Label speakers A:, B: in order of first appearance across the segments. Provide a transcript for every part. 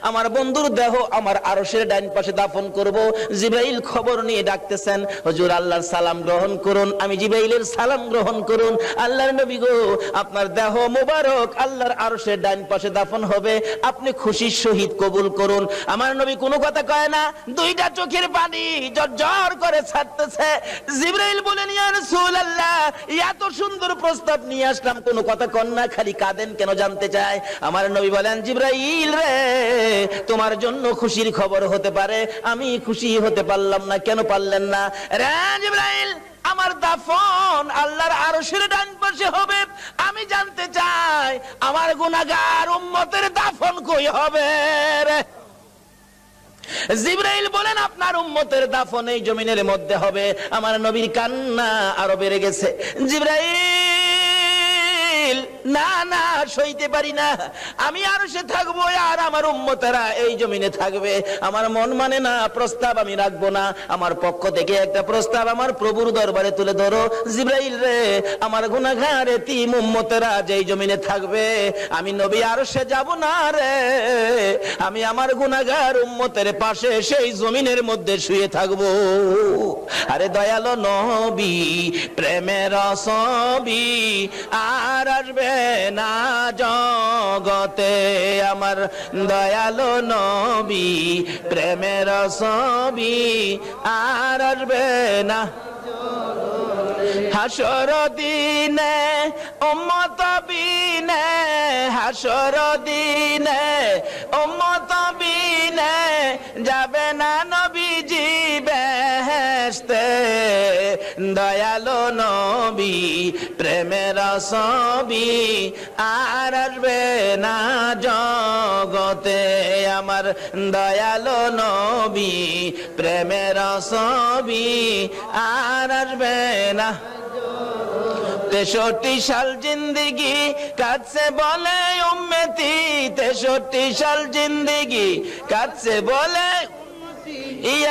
A: আমার বন্ধুর দেহ আমার আরশের ডান পাশে দাফন করব। জিবরাইল খবর নিয়ে ডাকতেছেন, হুজুর আল্লাহর সালাম গ্রহণ করুন। আমি জিবরাইলের সালাম গ্রহণ করুন। আল্লাহর নবী গো, আপনার দেহ মোবারক আল্লাহর আরশের ডান পাশে দাফন হবে, আপনি খুশির সহিত কবুল করুন। আমার নবী কোনো কথা কয় না, দুইটা চোখের পানি ঝরঝর করে ছাড়তেছে। জিবরাইল বলেন, ইয়া রাসূলুল্লাহ, এত সুন্দর প্রস্তাব নিয়ে আসলাম, কোনো কথা কন না, খালি কাঁদেন কেন জানতে চাই। আমার নবী বলেন, জিবরাইল রে, তোমার জন্য খুশির খবর হতে পারে, আমি খুশি হতে পারলাম না। কেন পারলেন না? রে জিবরাইল, আমার দাফন আল্লাহর আরশের ডান পাশে হবে, আমি জানতে চাই আমার গুনাহগার উম্মতের দাফন কই হবে রে? জিবরাইল বলেন, আপনার উম্মতের দাফন এই জমিনের মধ্যে হবে। আমার নবীর কান্না আরো বেড়ে গেছে। জিবরাইল, না না, সইতে পারি না, আমি আরশে থাকবো আর আমার উম্মতেরা এই জমিনে থাকবে। আমার মন মানে না, প্রস্তাব আমি রাখবো না। আমার পক্ষ থেকে একটা প্রস্তাব আমার প্রভুর দরবারে তুলে ধরো। জিবরাইল রে, আমার গুনাহগার এতিম উম্মতেরা যেই জমিনে থাকবে, আমি নবী আরশে যাব না রে, আমি আমার গুনাহগার উম্মতের পাশে সেই জমিনের মধ্যে শুয়ে থাকবো। আরে দয়ালো নবী, প্রেমের ছবি আর আসবে না জগতে, আমার দয়ালো নবী, প্রেমের ছবি আর আসবে না। হাসর দিনে উম্মত বিনে, হাসর দিনে উম্মত বিনে যাবে না নবীজি বেহেশতে। দয়ালো নবী, প্রেমের ছবি আর আসবে না জগতে, আমার দয়ালো নবী, প্রেমের ছবি আর আসবে না। 63 সাল জিন্দেগি কাটছে বলে উম্মতি, 63 সাল জিন্দেগি কাটছে বলে,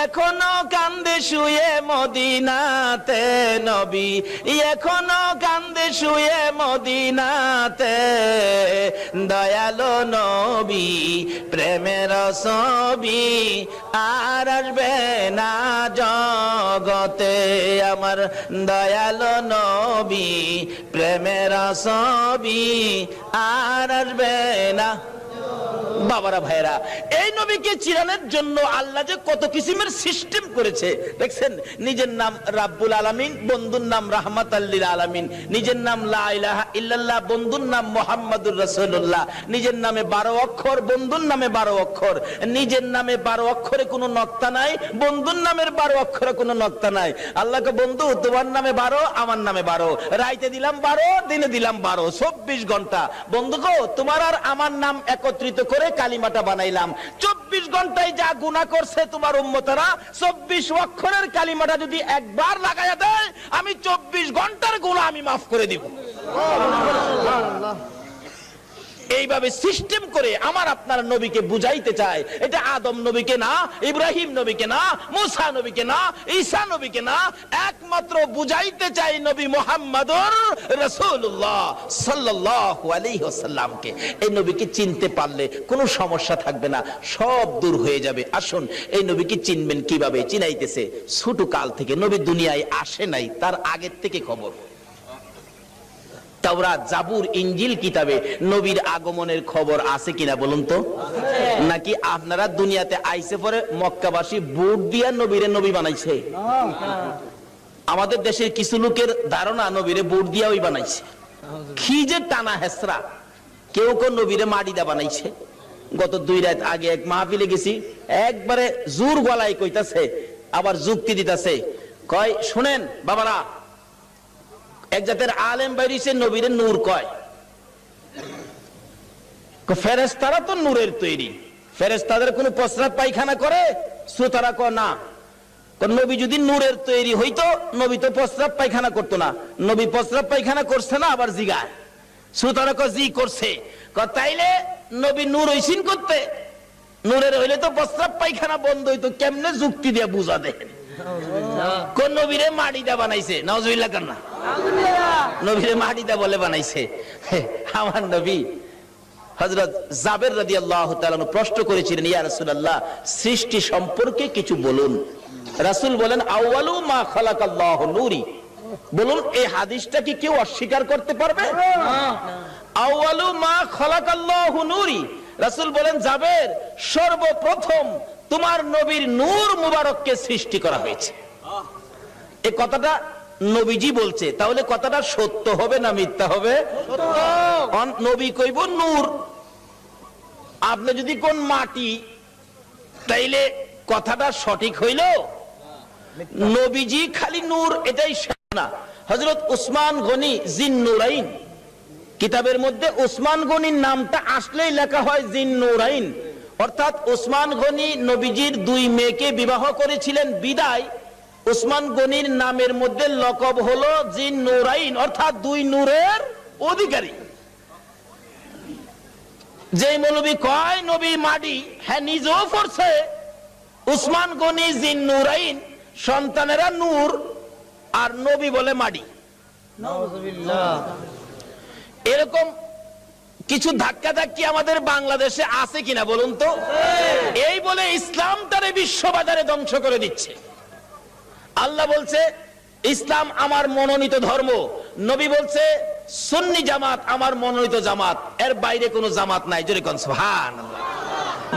A: এখনো কান্দে শুয়ে মদিনাতে নবী, এখনো কান্দে শুয়ে মদিনাতে। দয়ালো নবী, প্রেমের ছবি আর আসবে না জগতে, আমার দয়ালো নবী, প্রেমের ছবি আর আসবে না। বাবারা ভাইরা, এই নবীকে চিরানোর জন্য আল্লাহ যে কত কিসিমের সিস্টেম করেছে দেখছেন। নিজের নাম রাব্বুল আলামিন, বন্ধুর নাম রাহমাতাল লিল আলামিন, নিজের নাম লা ইলাহা ইল্লাল্লাহ, বন্ধুর নাম মুহাম্মাদুর রাসূলুল্লাহ, নিজের নামে 12 অক্ষর, বন্ধুর নামে 12 অক্ষর, নিজের নামে 12 অক্ষরে কোনো নক্তা নাই, বন্ধুর নামের 12 অক্ষরে কোনো নক্তা নাই। আল্লাহকে বন্ধু, তোমার নামে 12, আমার নামে 12, রাইতে দিলাম 12, দিনে দিলাম 12, 24 ঘন্টা। বন্ধু গো, তোমার আর আমার নাম একত্রিত করে কালিমাটা বানাইলাম। 24 ঘন্টায় যা গুনাহ করছে তোমার উম্মতেরা, 24 অক্ষরের কালিমাটা যদি একবার লাগায়া দেয়, আমি 24 ঘন্টার গুনাহ আমি মাফ করে দিব। এইভাবে সিস্টেম করে আমার আপনার নবীকে বুঝাইতে চায়। এটা আদম নবীকে না, ইব্রাহিম নবীকে না, মুসা নবীকে না, ঈসা নবীকে না, একমাত্র বুঝাইতে চাই নবী মুহাম্মদুর রাসূলুল্লাহ সাল্লাল্লাহু আলাইহি ওয়াসাল্লামকে। এই নবীকে চিনতে পারলে কোনো সমস্যা থাকবে না, সব দূর হয়ে যাবে। আসুন, এই নবীকে চিনবেন কিভাবে? চিনাইতেছে ছোট কাল থেকে, নবী দুনিয়ায় আসে নাই, তার আগের থেকে খবর। তাওরাত, জাবুর, ইনজিল কিতাবে নবীর আগমনের খবর আছে কিনা বলুন তো? নাকি আপনারা দুনিয়াতে আইসে পরে মক্কাবাসী বুট দিয়া নবীরে নবী বানাইছে? আমাদের দেশের কিছু লোকের ধারণা নবীরে বুট দিয়া ওই বানাইছে। কি যে টানা হেসরা! কেউ কেউ নবীরে মাটি দা বানাইছে। গত 2 রাত আগে এক মাহফিলে গেছি, একবারে জোর গলায় কইতাছে, আবার যুক্তি দিতাছে, কয় শুনেন বাবারা, এক জাতের আলেম বাইরিছে নবীরে নূর কয়। ফেরেশতারা তো নূরের তৈরি, ফেরেশতাদের কোনো প্রস্রাব পায়খানা করে? শ্রোতারা কয় না। নবী যদি নূরের তৈরি হইতো, নবী তো প্রস্রাব পায়খানা করতো না। নবী প্রস্রাব পায়খানা করছে না? আবার জিগায়। শ্রোতারা কয় জি করছে। তাইলে নবী নূর হইছেন করতে? নূরের হইলে তো প্রস্রাব পায়খানা বন্ধ হইতো। কেমনে যুক্তি দিয়ে বুঝা দেন? কোন নবীরে মাটি দা বানাইছে? নাউজুবিল্লাহ কান্না। নবীরে মাটি দা বলে বানাইছে। আমার নবী হযরত জাবের রাদিয়াল্লাহু তাআলা প্রশ্ন করেছিলেন, ইয়া রাসূলুল্লাহ, সৃষ্টি সম্পর্কে কিছু বলুন। রাসূল বলেন, আউয়ালু মা খালাকাল্লাহু নূরি। বলুন, এই হাদিসটা কি কেউ অস্বীকার করতে পারবে? আউয়ালু মা খালাকাল্লাহু নূরি। রাসূল বলেন, জাবের, সর্বপ্রথম তোমার নবীর নূর মুবারককে সৃষ্টি করা হয়েছে। এই কথাটা নবীজি বলছে, তাহলে কথাটা সত্য হবে না মিথ্যা হবে? নবী কইব নূর, আপনি যদি কোন মাটি, তাইলে কথাটা সঠিক হইল? নবীজি খালি নূর এটাই না। হযরত উসমান গনি জিন্নুরাইন, কিতাবের মধ্যে উসমান গনির নামটা আসলেই লেখা হয় জিন্নুরাইন, অর্থাৎ উসমান গনি নবীজির দুই মেয়েকে বিবাহ করেছিলেন বিদায় উসমান গনির নামের মধ্যে লকব হলো জিন্নুরাইন, অর্থাৎ দুই নূরের অধিকারী। যে মৌলবী কয় নবী মাটি, হ্যাঁ নিজেও পড়ছে উসমান গনি জিন্নুরাইন, সন্তানেরা নূর, আর নবী বলে মাটি। এরকম কিছু ধাক্কা ধাক্কি আমাদের বাংলাদেশে আছে কিনা বলুন তো? এই বলে ইসলামটারে বিশ্ববাজারে ধ্বংস করে দিচ্ছে। আল্লাহ বলছে ইসলাম আমার মনোনীত ধর্ম, নবী বলছে সুন্নি জামাত আমার মনোনীত জামাত, এর বাইরে কোনো জামাত নাই। জোরে কোন সুবহানাল্লাহ।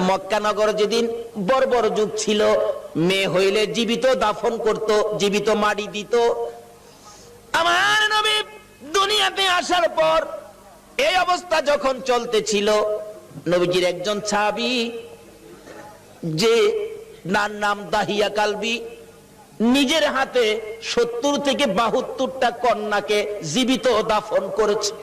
A: মক্কা নগর যেদিন বর্বর যুগ ছিল, মেয়ে হইলে জীবিত দাফন করত, জীবিত মাটি দিত। আমার নবী দুনিয়াতে আসার পর এই অবস্থা যখন চলতেছিল, নবীজির একজন সাহাবী, যে নাম দাহিয়া কালবি, নিজের হাতে 70 থেকে 72টা কন্যাকে জীবিত দাফন করেছে।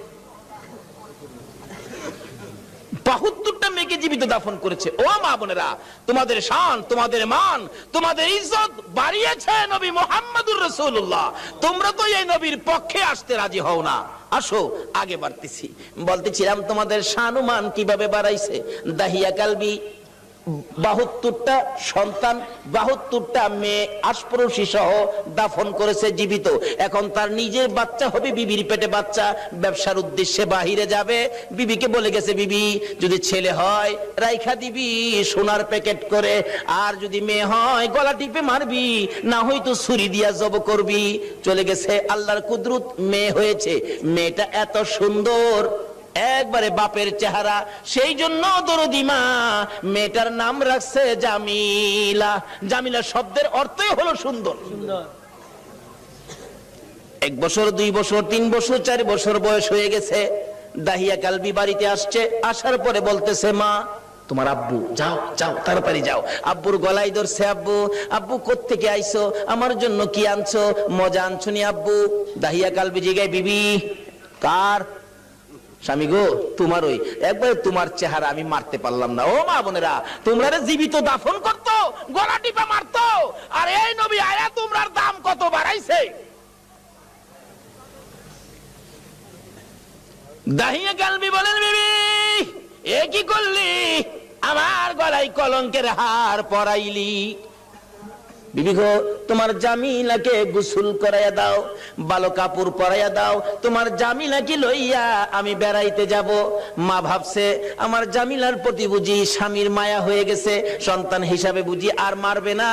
A: 72টা মেয়েকে জীবিত দাফন করেছে। ও মা বোনেরা, তোমাদের শান, তোমাদের মান, তোমাদের ইজ্জত বাড়িয়েছে নবী মুহাম্মদুর রাসূলুল্লাহ। তোমরা তো এই নবীর পক্ষে আসতে রাজি হও না। আসো আগে বাড়তেছি। বলতেছিলাম তোমাদের শান ও মান কিভাবে বাড়াইছে। দাহিয়া কালবি 72টা সন্তান, 72টা মেয়ে আশপরশী সহ দাফন করেছে জীবিত। এখন তার নিজের বাচ্চা হবে, বিবির পেটে বাচ্চা, ব্যবসার উদ্দেশ্যে বাহিরে যাবে। বিবিকে বলে গেছে, বিবি যদি ছেলে হয় রাইখা দিবি সোনার প্যাকেট করে, আর যদি মেয়ে হয় গলা টিপে মারবি, না হয়তো ছুরি দিয়া জব করবি। চলে গেছে, আল্লাহর কুদরত মেয়ে হয়েছে। মেয়েটা এত সুন্দর, একবারে বাপের চেহারা, সেই জন্য দরদি মা মেয়েটার নাম রাখছে জামিলা। জামিলা শব্দের অর্থই হলো সুন্দর। 1 বছর 2 বছর 3 বছর 4 বছর বয়স হয়ে গেছে। দাহিয়া কালবি বাড়িতে আসছে, আসার পরে বলতেছে, মা তোমার আব্বু, যাও যাও তাড়াতাড়ি যাও। আব্বুর গলায় ধরছে, আব্বু আব্বু কোত্থেকে আইছো, আমার জন্য কি আনছো, মজা আনছো নি আব্বু? দাহিয়া কালবি জিগায়, বিবি কার? স্বামী গো তোমারই। একবারে তোমার চেহারা আমি মারতে পারলাম না। ও মা বোনেরা, তোমরা জীবিত দাফন করতো, গলা টিপা মারতো, আর এই নবী আয়া তোমরার দাম কত বাড়াইছে। দাহিয়া কালবি বলেন, বিবি এ কি করলি, আমার গলায় কলঙ্কের হার পরাইলি। বিবি গো তোমার জামিলাকে গোসল করাইয়া দাও, ভালো কাপড় পরাইয়া দাও, তোমার জামিলাকে লইয়া আমি বেড়াইতে যাব। মা ভাবছে আমার জামিলার প্রতি বুঝি স্বামীর মায়া হয়ে গেছে, সন্তান হিসাবে বুঝি আর মারবে না,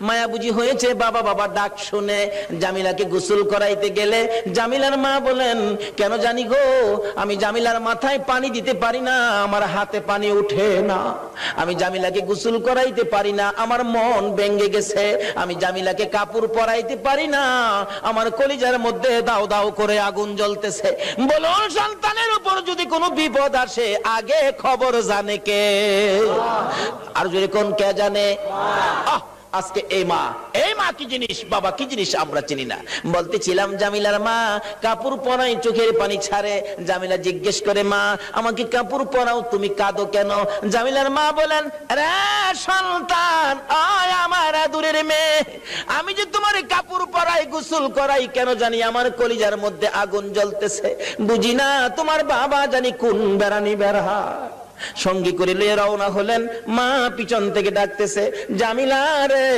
A: মায়া বুঝি হয়েছে, বাবা বাবা ডাক শুনে জামিলাকে গোসল করাইতে গেলে জামিলার মা বলেন, কেন জানি গো আমি জামিলার মাথায় পানি দিতে পারি না, আমার হাতে পানি উঠে না, আমি জামিলাকে গোসল করাইতে পারি না, আমার মন ভেঙে গেছে, আমি জামিলাকে কাপড় পরাইতে পারি না, আমার কলিজার মধ্যে দাও দাও করে আগুন জ্বলতেছে। বলুন, সন্তানের উপর যদি কোনো বিপদ আসে আগে খবর জানে কে? আর যদি কোন কে জানে? আজকে এই মা কি জিনিস, বাবা কি জিনিস আমরা চিনি না। বলতেছিলাম জামিলার মা কাপড় পরাই, চোখের পানি ছাড়ে। জামিলা জিজ্ঞেস করে, মা আমাকে কাপড় পরাও, তুমি কাঁদো কেন? জামিলার মা বলেন, রে সন্তান, আয় আমার দূরের মেয়ে, আমি যে তোমার কাপড় পরাই গোসল করাই, কেন জানি আমার কলিজার মধ্যে আগুন জ্বলতেছে, বুঝি না তোমার বাবা জানি কোন বেড়ানি বেড়া। সঙ্গী করে লিয়ে রওনা হলেন। মা পিছন থেকে ডাকতেছে, জামিলা রে,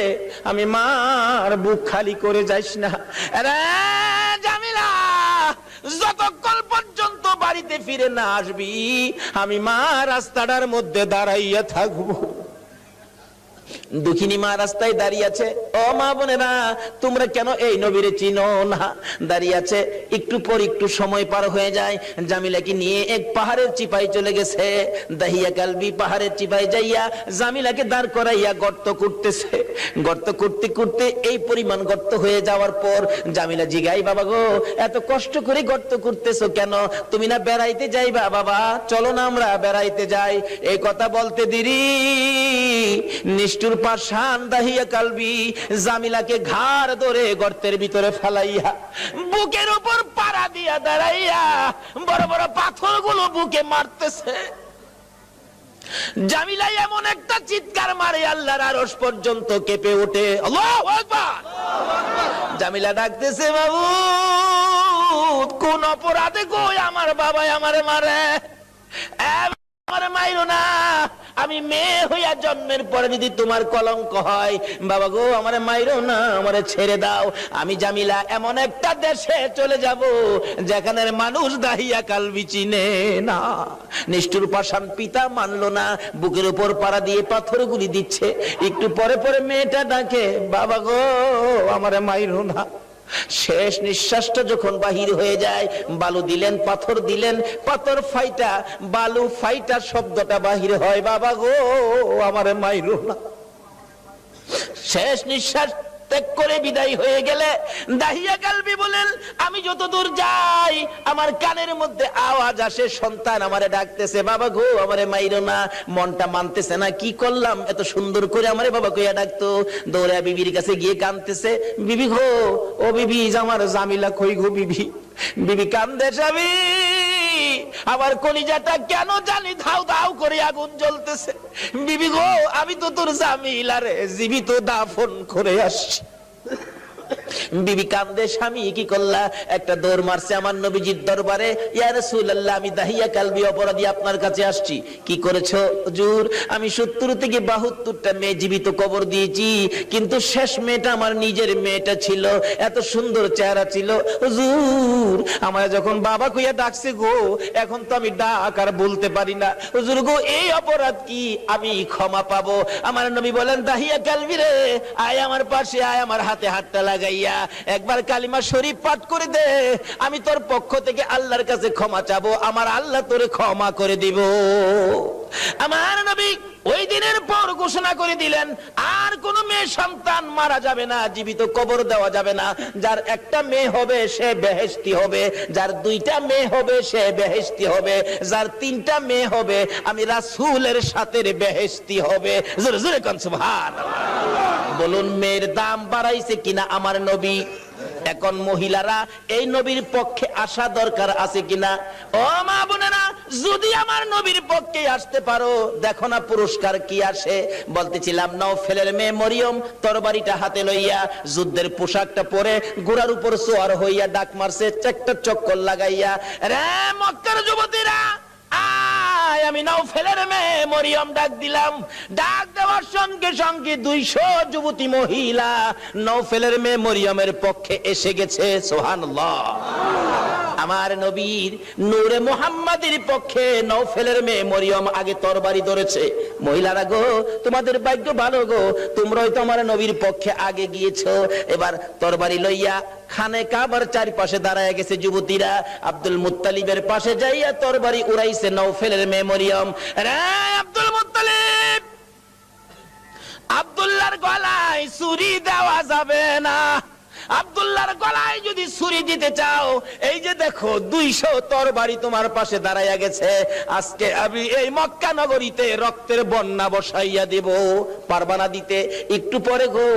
A: আমি মার বুক খালি করে যাইস না রে জামিলা, যতক্ষণ পর্যন্ত বাড়িতে ফিরে না আসবি, আমি মা রাস্তাটার মধ্যে দাঁড়াইয়া থাকবো। দুঃখিনী মা রাস্তায় দাঁড়িয়ে আছে। ও মা বোনেরা, তোমরা কেন এই নবীরে চিনো না? দাঁড়িয়ে আছে। একটু পর একটু সময় পার হয়ে যায়, জামিলাকে নিয়ে এক পাহাড়ের চিপায় চলে গেছে। দাহিয়া কালবি পাহাড়ের চিপায় যাইয়া জামিলাকে দাঁড় করাইয়া গর্ত করতেছে। গর্ত করতে করতে এই পরিমাণ গর্ত হয়ে যাওয়ার পর জামিলা জিগাই, বাবা গো, এত কষ্ট করে গর্ত করতেছো কেন? তুমি না বেড়াইতে যাইবা? বাবা চলো না আমরা বেড়াইতে যাই। এই কথা বলতে দেরি নিষ্ঠুর পাষাণ দাহিয়া কালবি জামিলাকে ঘাড় ধরে গর্তের ভিতরে ফেলাইয়া বুকের উপর পাড়া দিয়া দাঁড়াইয়া বড় বড় পাথরগুলো বুকে মারতেছে। জামিলা এমন একটা চিৎকার মারে আল্লাহর আরশ পর্যন্ত কেঁপে ওঠে। আল্লাহু আকবার। জামিলা ডাকতেছে, বাবু কোন অপরাধে গো আমার বাবা আমারে মারে? আমারে মাইরো না, আমি মেয়ে হইয়া জন্মের পরে যদি তোমার কলঙ্ক হয়, বাবা গো আমারে মাইরো না, আমারে ছেড়ে দাও। আমি জামিলা এমন একটা দেশে চলে যাব যেখানের মানুষ দাহিয়া কালবি চিনে না। নিষ্ঠুর পাষাণ পিতা মানলো না, বুকের উপর পাড়া দিয়ে পাথরগুলি দিচ্ছে। একটু পরে পরে মেয়েটা ডাকে, বাবা গো আমারে মাইরো না। শেষ নিঃশ্বাসটা যখন বাহির হয়ে যায়, বালু দিলেন, পাথর দিলেন, পাথর ফাইটা বালু ফাইটা শব্দটা বাহির হয়, বাবা গো আমারে মাইরো না। শেষ নিঃশ্বাস ত্যাগ করে বিদায় হয়ে গেলে দাহিয়া কালবি বলেন, আমি যত দূর যাই আমার কানের মধ্যে আওয়াজ আসে, সন্তান আমারে ডাকতেছে, বাবা গো আমারে মাইরো না। মনটা মানতেছে না, কি করলাম, এত সুন্দর করে আমারে বাবা কইয়া ডাকতো। দৌড়া বিবির কাছে গিয়ে কাঁদতেছে, বিবি গো, ও বিবি আমার জামিলা কই গো বিবি? বিবি কান্দে, স্বামী আমার কলিজাটা কেন জানি ধাউ ধাউ করে আগুন জ্বলতেছে। বিবি গো, আমি তো তোর জামিলারে জীবিত দাফন করে আসছি। বিবি কান্দে, স্বামী কি করলা? একটা দৌড় মারছে আমার নবীজির দরবারে, ইয়া রাসূলুল্লাহ আমি দাহিয়া কালবি অপরাধী আপনার কাছে আসছি। কি করেছো হুজুর? আমি 70 থেকে 72টা মেয়ে জীবিত কবর দিয়েছি, কিন্তু শেষ মেয়েটা আমার নিজের মেয়েটা ছিল, এত সুন্দর চেহারা ছিল। হুজুর আমার যখন বাবা কইয়া ডাকছে গো, এখন তো আমি ডাক আর বলতে পারি না। হুজুর গো, এই অপরাধ কি আমি ক্ষমা পাবো? আমার নবী বলেন, দাহিয়া কালবি রে, আয় আমার পাশে আয়, আমার হাতে হাতটা লাগাইয়া একবার কালিমা শরীফ পাঠ করে দে, আমি তোর পক্ষ থেকে আল্লাহর কাছে ক্ষমা চাবো, আমার আল্লাহ তোরে ক্ষমা করে দিব। আমার নবী ওই দিনের পর ঘোষণা করে দিলেন, আর কোন মেয়ে সন্তান মারা যাবে না, জীবিত কবর দেওয়া যাবে না। যার একটা মেয়ে হবে সে বেহেশতি হবে, যার 2টা মেয়ে হবে সে বেহেশতি হবে, যার 3টা মেয়ে হবে আমি রাসূলের সাথে বেহেশতি হবে। জোরে জোরে কোন সুবহানাল্লাহ। বলুন মেয়ের দাম বাড়াইছে কিনা আমার নবী? এখন মহিলারা এই নবীর পক্ষে আসা দরকার আছে কিনা? ও মা বোনেরা, যদি আমার নবীর পক্ষে আসতে পারো, দেখো না পুরস্কার কি আসে। বলতেছিলাম, নওফেলের মেয়ে মরিয়ম তরবারিটা হাতে লইয়া যুদ্ধের পোশাকটা পরে ঘোড়ার উপর সোয়ার হইয়া ডাক মারছে, একটা চক্কর লাগাইয়া, রে মক্কার যুবতীরা আমি নওফেলের মেয়ে মরিয়ম ডাক দিলাম। ডাক দেওয়ার সঙ্গে সঙ্গে 200 যুবতী মহিলা নওফেলের মেয়ে মরিয়মের পক্ষে এসে গেছে। সুবহানাল্লাহ। আমার নবীর নূরে মুহাম্মাদের পক্ষে নওফেলের মেয়ে মরিয়ম আগে তরবারি ধরেছে। মহিলারা গো, তোমাদের ভাগ্য ভালো গো, তোমরাই তো আমার নবীর পক্ষে আগে গিয়েছো। এবার তরবারি লইয়া খানে কাবার চারপাশে দাঁড়ায় গেছে যুবতীরা। আব্দুল মুত্তালিবের পাশে যাইয়া তরবারি উড়াইছে নওফেলের মেয়ে মরিয়ম। রে আব্দুল মুত্তালিব, আব্দুল্লাহর গলায় ছুরি দেওয়া যাবে না। আব্দুল্লাহর গলায় যদি ছুরি দিতে চাও, এই যে দেখো 200 তরবারি তোমার পাশে দাঁড়াইয়া গেছে, আজকে আমি এই মক্কা নগরীতে রক্তের বন্যা বসাইয়া দেব। পারবা না দিতে? একটু পরে গো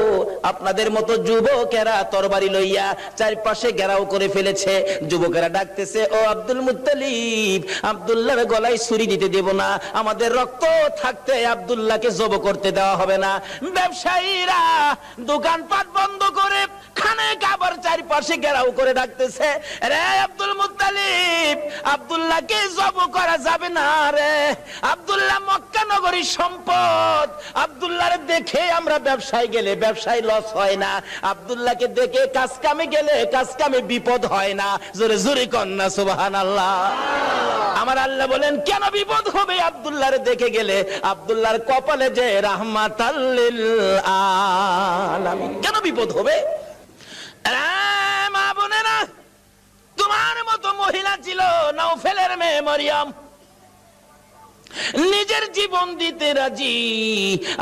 A: আপনাদের মতো যুবকেরা তরবারি লইয়া চারপাশে ঘেরাও করে ফেলেছে। যুবকেরা ডাকতেছে, ও আব্দুল মুত্তালিব, আব্দুল্লাহর গলায় ছুরি দিতে দেব না, আমাদের রক্ত থাকতে আব্দুল্লাহকে জব করতে দেওয়া হবে না। ব্যবসায়ীরা দোকানপাট বন্ধ করে খানে কাবার চারপাশে ঘেরাও করে ডাকতেছে, রে আব্দুল মুত্তালিব, আব্দুল্লাহকে জব করা যাবে না রে, আব্দুল্লাহ মক্কা নগরীর সম্পদ, আব্দুল্লাহরে দেখে আমরা ব্যবসায় গেলে ব্যবসায় লস হয় না, আব্দুল্লাহকে দেখে কাজ কামে গেলে কাজ কামে বিপদ হয় না। জোরে জোরে কন্যা সুবহানাল্লাহ। আমার আল্লাহ বলেন কেন বিপদ হবে আব্দুল্লাহরে দেখে গেলে? আব্দুল্লাহর কপালে যে রাহমাতাল লিল আলামিন, কেন বিপদ হবে? মা বোনেরা, তোমার মতো মহিলা ছিল নওফেলের মেয়ে মরিয়ম, নিজের জীবন দিতে রাজি,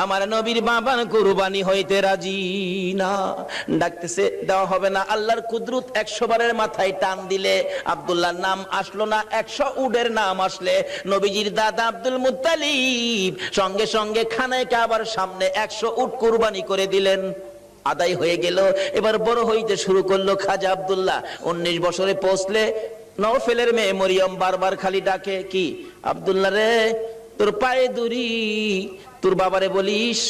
A: আমার নবীর বাবার কুরবানি হইতে রাজি না। ডাকতেছে, দেওয়া হবে না। আল্লাহর কুদরত 100 বারের মাথায় টান দিলে আব্দুল্লাহর নাম আসলো না, 100 উটের নাম আসলে নবীজির দাদা আব্দুল মুত্তালিব সঙ্গে সঙ্গে খানায় কাবার সামনে 100 উট কুরবানি করে দিলেন। আদায় হয়ে গেল। এবার বড় হইতে শুরু করলো খাজা আব্দুল্লাহ। 19 বছরে পৌঁছলে নওফেলের মেয়ে মরিয়ম বারবার খালি ডাকে, কি আব্দুল্লাহ রে, তোর পায়ে দড়ি, তোর বাবারে বলিস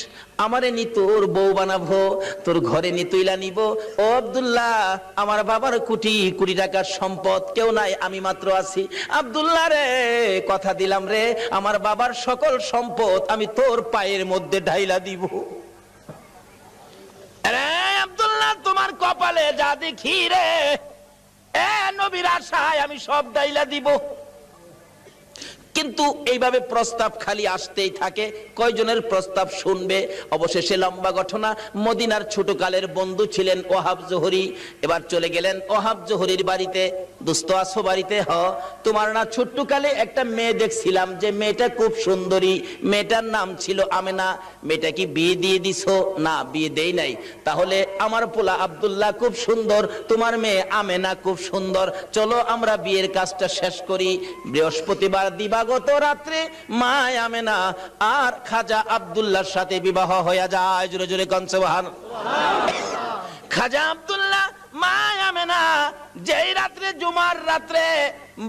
A: আমারে নি তোর বউ বানাবো, তোর ঘরে নি তুইলা নিব। ও আব্দুল্লাহ, আমার বাবার কোটি কোটি টাকার সম্পদ, কেউ নাই, আমি মাত্র আছি। আব্দুল্লাহ রে, কথা দিলাম রে, আমার বাবার সকল সম্পদ আমি তোর পায়ের মধ্যে ঢাইলা দিব। রে আব্দুল্লাহ, তোমার কপালে যা দেখি রে, এ নবীর আশায় আমি সব ডাইলা দিব। কিন্তু এইভাবে প্রস্তাব খালি আসতেই থাকে, কয়জনের প্রস্তাব শুনবে? অবশেষে লম্বা ঘটনা, মদিনার ছোটকালের বন্ধু ছিলেন ওহাব জোহরি। এবার চলে গেলেন ওহাব জোহরির বাড়িতে। দোস্ত আছো বাড়িতে? হ, তোমার না ছোট্টকালে একটা মেয়ে দেখছিলাম, যে মেয়েটা খুব সুন্দরী, মেয়েটার নাম ছিল আমেনা, মেয়েটা কি বিয়ে দিয়ে দিছো? না, বিয়ে দেই নাই। তাহলে আমার পোলা আব্দুল্লাহ খুব সুন্দর, তোমার মেয়ে আমেনা খুব সুন্দর, চলো আমরা বিয়ের কাজটা শেষ করি। বৃহস্পতিবার দিবাগত রাত্রে মা আমেনা আর খাজা আব্দুল্লাহর সাথে বিবাহ হয়ে যায়। জোরে জোরে কোন সুবহানাল্লাহ। খাজা আব্দুল্লাহ মা আমেনা যেই রাত্রে, জুমার রাত্রে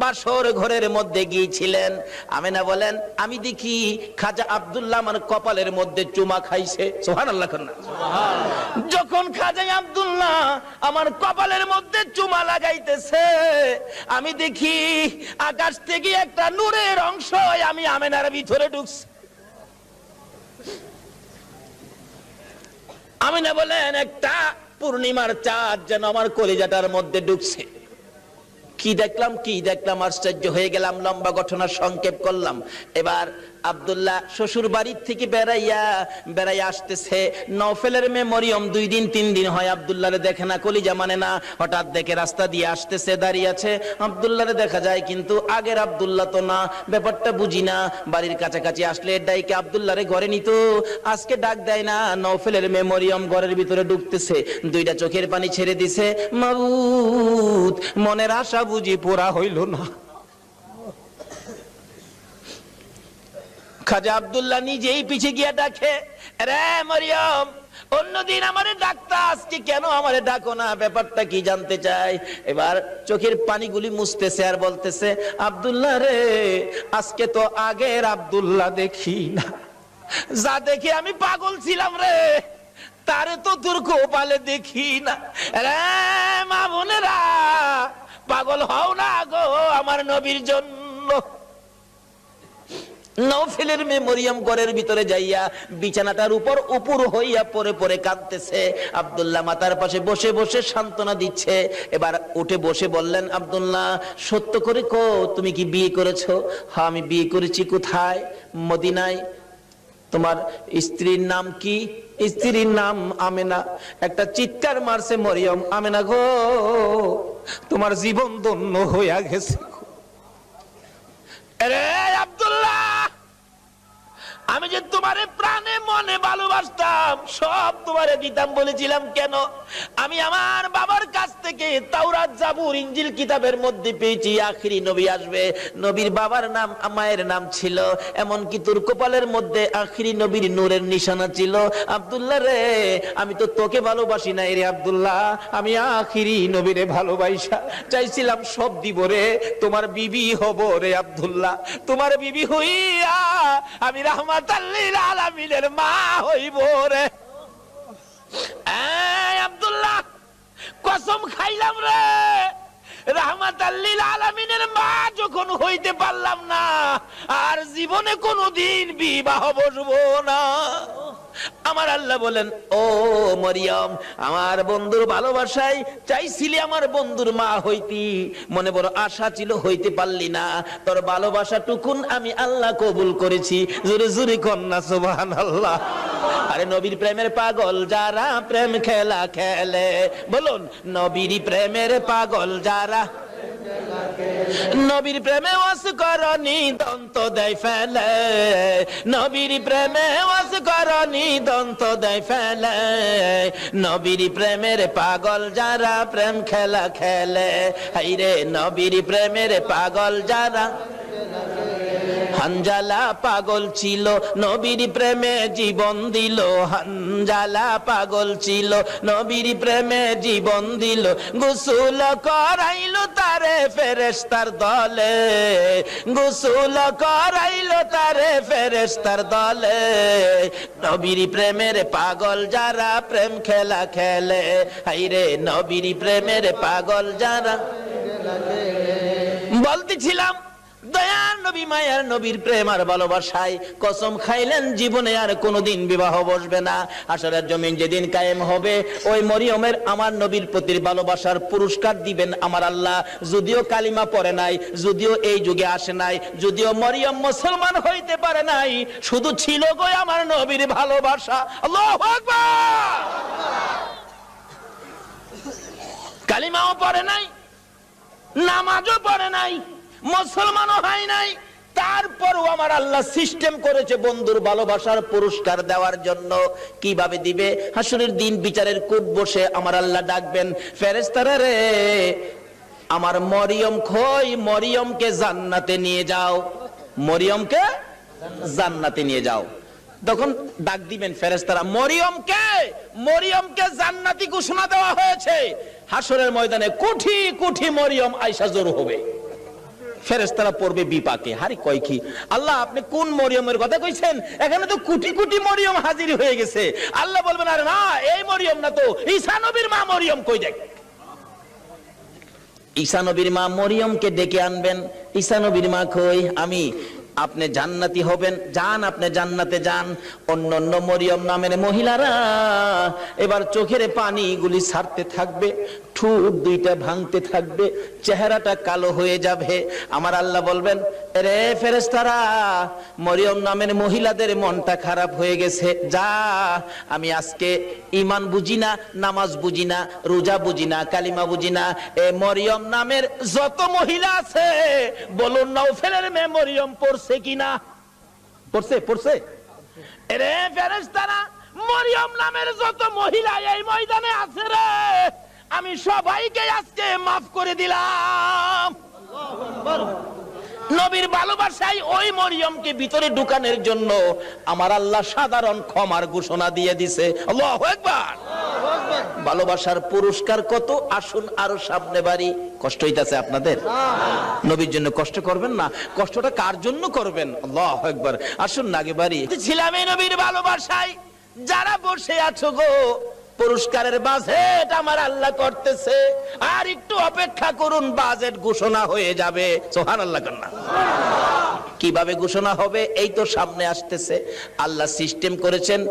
A: বাসর ঘরের মধ্যে গিয়েছিলেন, আমেনা বলেন আমি দেখি খাজা আব্দুল্লাহ আমার কপালের মধ্যে চুমা খাইছে। সুবহানাল্লাহ। যখন খাজা আব্দুল্লাহ আমার কপালের মধ্যে চুমা লাগাইতেছে, আমি দেখি আকাশ থেকে একটা নূরের অংশ আমি আমেনার ভিতরে ঢুকছে। আমেনা বলেন একটা পূর্ণিমার চাঁদ যেন আমার কলিজাটার মধ্যে ঢুকছে। কি দেখলাম আশ্চর্য হয়ে গেলাম। লম্বা ঘটনা সংক্ষেপ করলাম। এবার আব্দুল্লাহ শ্বশুর বাড়ির থেকে বেড়াইয়া আসতেছে। নওফেলের মেয়ে মরিয়ম 2 দিন 3 দিন হয় আব্দুল্লাহরে দেখে না, কলিজা মানে না। হঠাৎ দেখে রাস্তা দিয়ে আসতেছে, দাঁড়িয়ে আছে, আব্দুল্লাহরে দেখা যায়, কিন্তু আগের আব্দুল্লাহ তো না, ব্যাপারটা বুঝি না। বাড়ির কাছাকাছি আসলে ডাইকে আব্দুল্লাহরে ঘরে নিত, আজকে ডাক দেয় না। নওফেলের মেয়ে মরিয়ম ঘরের ভিতরে ঢুকতেছে, 2টা চোখের পানি ছেড়ে দিছে, মাবুদ মনের আশা বুঝি পুরা হইল না। খাজা আব্দুল্লাহ নিজেই পিছে গিয়া ডাকে, রে মরিয়ম, অন্যদিন আমারে ডাকতা, আজকে কেন আমারে ডাকো না? ব্যাপারটা কি জানতে চাই। এবার চোখের পানিগুলি মুছতেছে আর বলতেছে, আব্দুল্লাহ রে, আজকে তো আগের আব্দুল্লাহ দেখি না, যা দেখে আমি পাগল ছিলাম রে, তারে তো তোর কপালে দেখি না। রে মা বোনেরা, পাগল হও না গো আমার নবীর জন্য। নওফেলের মেয়ে মরিয়ম ঘরের ভিতরে যাইয়া বিছানাটার উপর উপর হইয়া পরে পরে কাঁদতেছে। আব্দুল্লাহ মাতার পাশে বসে বসে সান্ত্বনা দিচ্ছে। এবার উঠে বসে বললেন, আব্দুল্লাহ সত্য করে কো, তুমি কি বিয়ে করেছো? হ্যাঁ আমি বিয়ে করেছি। কোথায়? মদিনায়। তোমার স্ত্রীর নাম কি? স্ত্রীর নাম আমেনা। একটা চিৎকার মারছে মরিয়ম, আমেনা গো, তোমার জীবন ধন্য হইয়া গেছে। রে আব্দুল্লাহ, আমি যে তোমারে প্রাণে মনে ভালোবাসতাম, সব তোমারে দিতাম বলেছিলাম কেন? আমি আমার বাবার কাছ থেকে তাওরাত, জাবুর, ইনজিল কিতাবের মধ্যে পেয়েছি আখিরি নবী আসবে। নবীর বাবার নাম, মায়ের নাম ছিল, এমনকি তোর কপালের মধ্যে আখিরি নবীর নূরের নিশানা ছিল। আব্দুল্লাহ রে, আমি তো তোকে ভালোবাসি না রে আব্দুল্লাহ, আমি আখিরি নবীরে ভালোবাসা চাইছিলাম, সব দিব রে, তোমার বিবি হব রে আব্দুল্লাহ, তোমার বিবি হইয়া আমি রাহমাতাল লিল আলামিনের মা হইব রে। আব্দুল্লাহ কসম খাইলাম রে, রাহমাতাল লিল আলামিনের মা যখন হইতে পারলাম না, আর জীবনে কোনোদিন বিবাহ বসবো না। আমার আল্লাহ বলেন, ও মরিয়ম, আমার বন্ধুর ভালোবাসায় চাইছিলি আমার বন্ধুর মা হইতি, মনে বড় আশা ছিল, হইতে পারলি না, তোর ভালোবাসা টুকুন আমি আল্লাহ কবুল করেছি। জোরে জোরে কন্যা সুবহানাল্লাহ। আরে নবীর প্রেমের পাগল যারা প্রেম খেলা খেলে, বলুন নবীর প্রেমের পাগল যারা, নবীর প্রেমে ওয়াস করনি দন্ত দেয় ফেলে, নবীর প্রেমে ওয়াস করনি দন্ত দেয় ফেলে, নবীর প্রেমের পাগল যারা প্রেম খেলা খেলে, হাইরে নবীর প্রেমের পাগল যারা। হানজালা পাগল ছিল নবীর প্রেমে জীবন দিল, হানজালা পাগল ছিল নবীর প্রেমে জীবন দিল, গোসল করাইল তারে ফেরেশতার দলে, গোসল করাইল তারে ফেরেশতার দলে, নবীর প্রেমের পাগল যারা প্রেম খেলা খেলে, হাইরে নবীর প্রেমের পাগল যারা। বলতেছিলাম দয়ার নবী মায়ার নবীর প্রেম আর ভালোবাসায় কসম খাইলেন জীবনে আর কোনোদিন বিবাহ বসবে না। হাশরের জমিন যেদিন কায়েম হবে, ওই মরিয়মের আমার নবীর প্রতি ভালোবাসার পুরস্কার দিবেন আমার আল্লাহ। যদিও কালিমা পড়ে নাই, যদিও এই যুগে আসে নাই, যদিও মরিয়ম মুসলমান হইতে পারে নাই, শুধু ছিল গো আমার নবীর ভালোবাসা। আল্লাহু আকবার। কালিমাও পড়ে নাই, নামাজও পড়ে নাই, মুসলমানও হয় নাই, তারপরও আমার আল্লাহ সিস্টেম করেছে বন্ধুর ভালোবাসার পুরস্কার দেওয়ার জন্য। কিভাবে দিবে? হাসরের দিন বিচারের কূপ বসে আমার আল্লাহ ডাকবেন, ফেরেশতারা রে আমার মরিয়ম কই, মরিয়মকে জান্নাতে নিয়ে যাও, মরিয়মকে জান্নাতে নিয়ে যাও। তখন ডাক দিবেন ফেরেশতারা, মরিয়মকে, মরিয়মকে জান্নাতি ঘোষণা দেওয়া হয়েছে। হাসরের ময়দানে কোটি কোটি মরিয়ম আয়েশা জড়ো হবে, ফেরেশতারা পড়বে বিপাকে, হারি কয় কি আল্লাহ আপনি কোন মরিয়মের কথা কইছেন? এখানে তো কোটি কোটি মরিয়ম হাজির হয়ে গেছে। আল্লাহ বলবেন, আরে না, এই মরিয়ম না তো, ঈসা নবীর মা মরিয়ম কই দেখ। ঈসা নবীর মা মরিয়মকে ডেকে আনবেন, ঈসা নবীর মা কই, আমি। আপনি জান্নাতি হবেন, যান আপনি জান্নাতে যান। অন্য অন্য মরিয়ম নামের মহিলারা এবার চোখের পানিগুলি ছাড়তে থাকবে, ঠোঁট দুইটা ভাঙতে থাকবে, চেহারাটা কালো হয়ে যাবে। আমার আল্লাহ বলবেন, রে ফেরেশতারা, মরিয়ম নামের মহিলাদের মনটা খারাপ হয়ে গেছে, যা আমি আজকে ঈমান বুঝি না, নামাজ বুঝি না, রোজা বুঝি না, কালিমা বুঝি না, এ মরিয়ম নামের যত মহিলা আছে বলুন নওফেলের মেয়ে মরিয়ম পড়ছে কিনা? পড়ছে, পড়ছে। রে ফেরেশতারা, মরিয়ম নামের যত মহিলা এই ময়দানে আছে রে, আমি সবাইকে আজকে মাফ করে দিলাম। নবীর ভালোবাসায় ওই মরিয়মকে ভিতরে ঢুকানোর জন্য আমার আল্লাহ সাধারণ ক্ষমার ঘোষণা দিয়ে দিছে। আল্লাহু আকবার। ভালোবাসার পুরস্কার কত, আসুন আরো সামনে বাড়ি। কষ্ট হইতাছে আপনাদের? নবীর জন্য কষ্ট করবেন না, কষ্টটা কার জন্য করবেন? আল্লাহু আকবার। আসুন না আগে বাড়ি। ছিলাম এই নবীর ভালোবাসায়, যারা বসে আছো গো, পুরস্কারের বাজেট আমার আল্লাহ করতেছে, আর একটু অপেক্ষা করুন, বাজেট ঘোষণা হয়ে যাবে। সুবহানাল্লাহ কন্যা। কিভাবে ঘোষণা হবে? এই তো সামনে আসতেছে। আল্লাহ সিস্টেম করেছেন,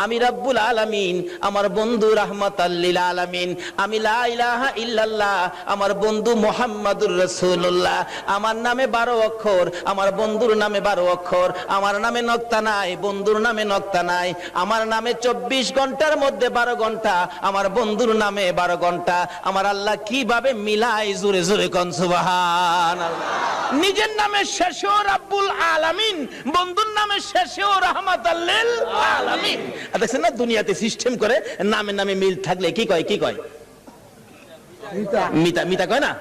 A: আমি রব্বুল আলামিন, আমার বন্ধু রাহমাতাল লিল আলামিন, আমি লা ইলাহা ইল্লাল্লাহ, আমার বন্ধু মুহাম্মাদুর রাসূলুল্লাহ, আমার নামে 12 অক্ষর, আমার বন্ধুর নামে 12 অক্ষর, আমার নামে নক্তা নাই, বন্ধুর নামে নক্তা নাই, আমার নামে 24 ঘন্টার মধ্যে 12 ঘন্টা, আমার বন্ধুর নামে 12 ঘন্টা। আমার আল্লাহ কিভাবে মিলাই, জোরে জোরে কোন সুবহানাল্লাহ। নিজের নামে শেষেও রব্বুল আলামিন, বন্ধুর নামে শেষেও রাহমাতাল লিল আলামিন। দেখছেন না, দুনিয়াতে সিস্টেম করে নামে নামে মিল থাকলে কি কয়, কি কয়? মিতা, মিতা কয় না,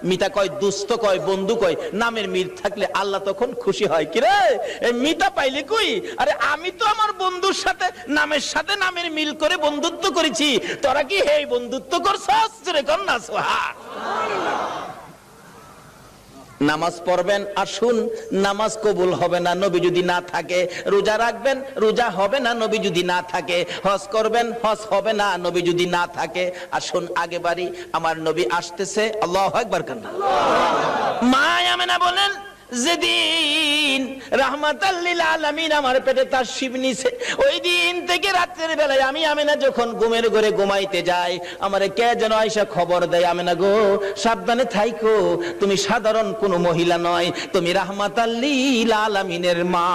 A: মিতা কয়, দুস্থ কয়, বন্ধু কয়। নামের মিল থাকলে আল্লাহ তখন খুশি হয়। কি রে মিতা পাইলে কই? আরে আমি তো আমার বন্ধুর সাথে নামের সাথে নামের মিল করে বন্ধুত্ব করেছি, তোরা কি হে বন্ধুত্ব করছস? রে কন্যা সুবহানাল্লাহ। নামাজ পড়বেন, আসুন, নামাজ কবুল হবে না নবী যদি না থাকে। রোজা রাখবেন, রোজা হবে না নবী যদি না থাকে। হজ করবেন, হজ হবে না নবী যদি না থাকে। আসুন আগে বাড়ি, আমার নবী আসতেছে। আল্লাহু আকবার কান্না। মা আমেনা বলেন, যেদিন রাহমাতাল লিল আলামিন আমার পেটে তাশরীফ নিছে, ওই দিন থেকে রাতের বেলায় আমি আমেনা যখন ঘুমের ঘরে ঘুমাইতে যাই, আমারে কে যেন আয়েশা খবর দেয়, আমেনা গো সাবধানে থাইকো, তুমি সাধারণ কোনো মহিলা নয়, তুমি রাহমাতাল লিল আলামিনের মা।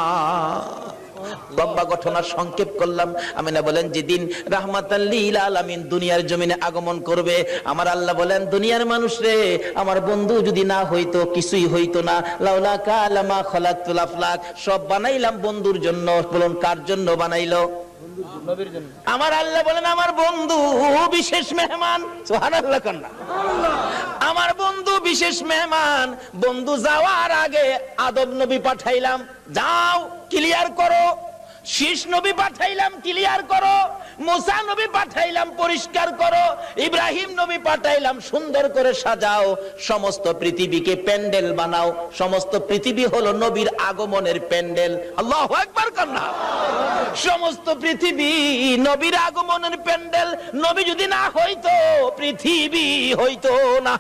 A: লম্বা ঘটনা সংক্ষেপ করলাম। আমিনা বলেন, যেদিন রাহমাতাল লিল আলামিন দুনিয়ার জমিনে আগমন করবে, আমার আল্লাহ বলেন, দুনিয়ার মানুষ রে, আমার বন্ধু যদি না হইতো কিছুই হইতো না। লাউলা কালামা খলাকতুল আফলাক, সব বানাইলাম বন্ধুর জন্য। বলুন কার জন্য বানাইলো? আমার আল্লাহ বলেন, আমার বন্ধু বিশেষ মেহমান। সুবহানাল্লাহ কন্যা। আমার বন্ধু বিশেষ মেহমান। বন্ধু যাওয়ার আগে আদম নবী পাঠাইলাম, যাও ক্লিয়ার করো। শীষ নবী পাঠাইলাম, ক্লিয়ার করো। মুসা নবী পাঠাইলাম, পরিষ্কার করো। ইব্রাহিম নবী পাঠাইলাম, সুন্দর করে সাজাও। সমস্ত পৃথিবীকে প্যান্ডেল বানাও। সমস্ত পৃথিবী হলো নবীর আগমনের প্যান্ডেল। আল্লাহু আকবার কন্যা। সমস্ত পৃথিবী নবীর আগমনের প্যান্ডেল। নবী যদি না হইতো পৃথিবী হইতো না।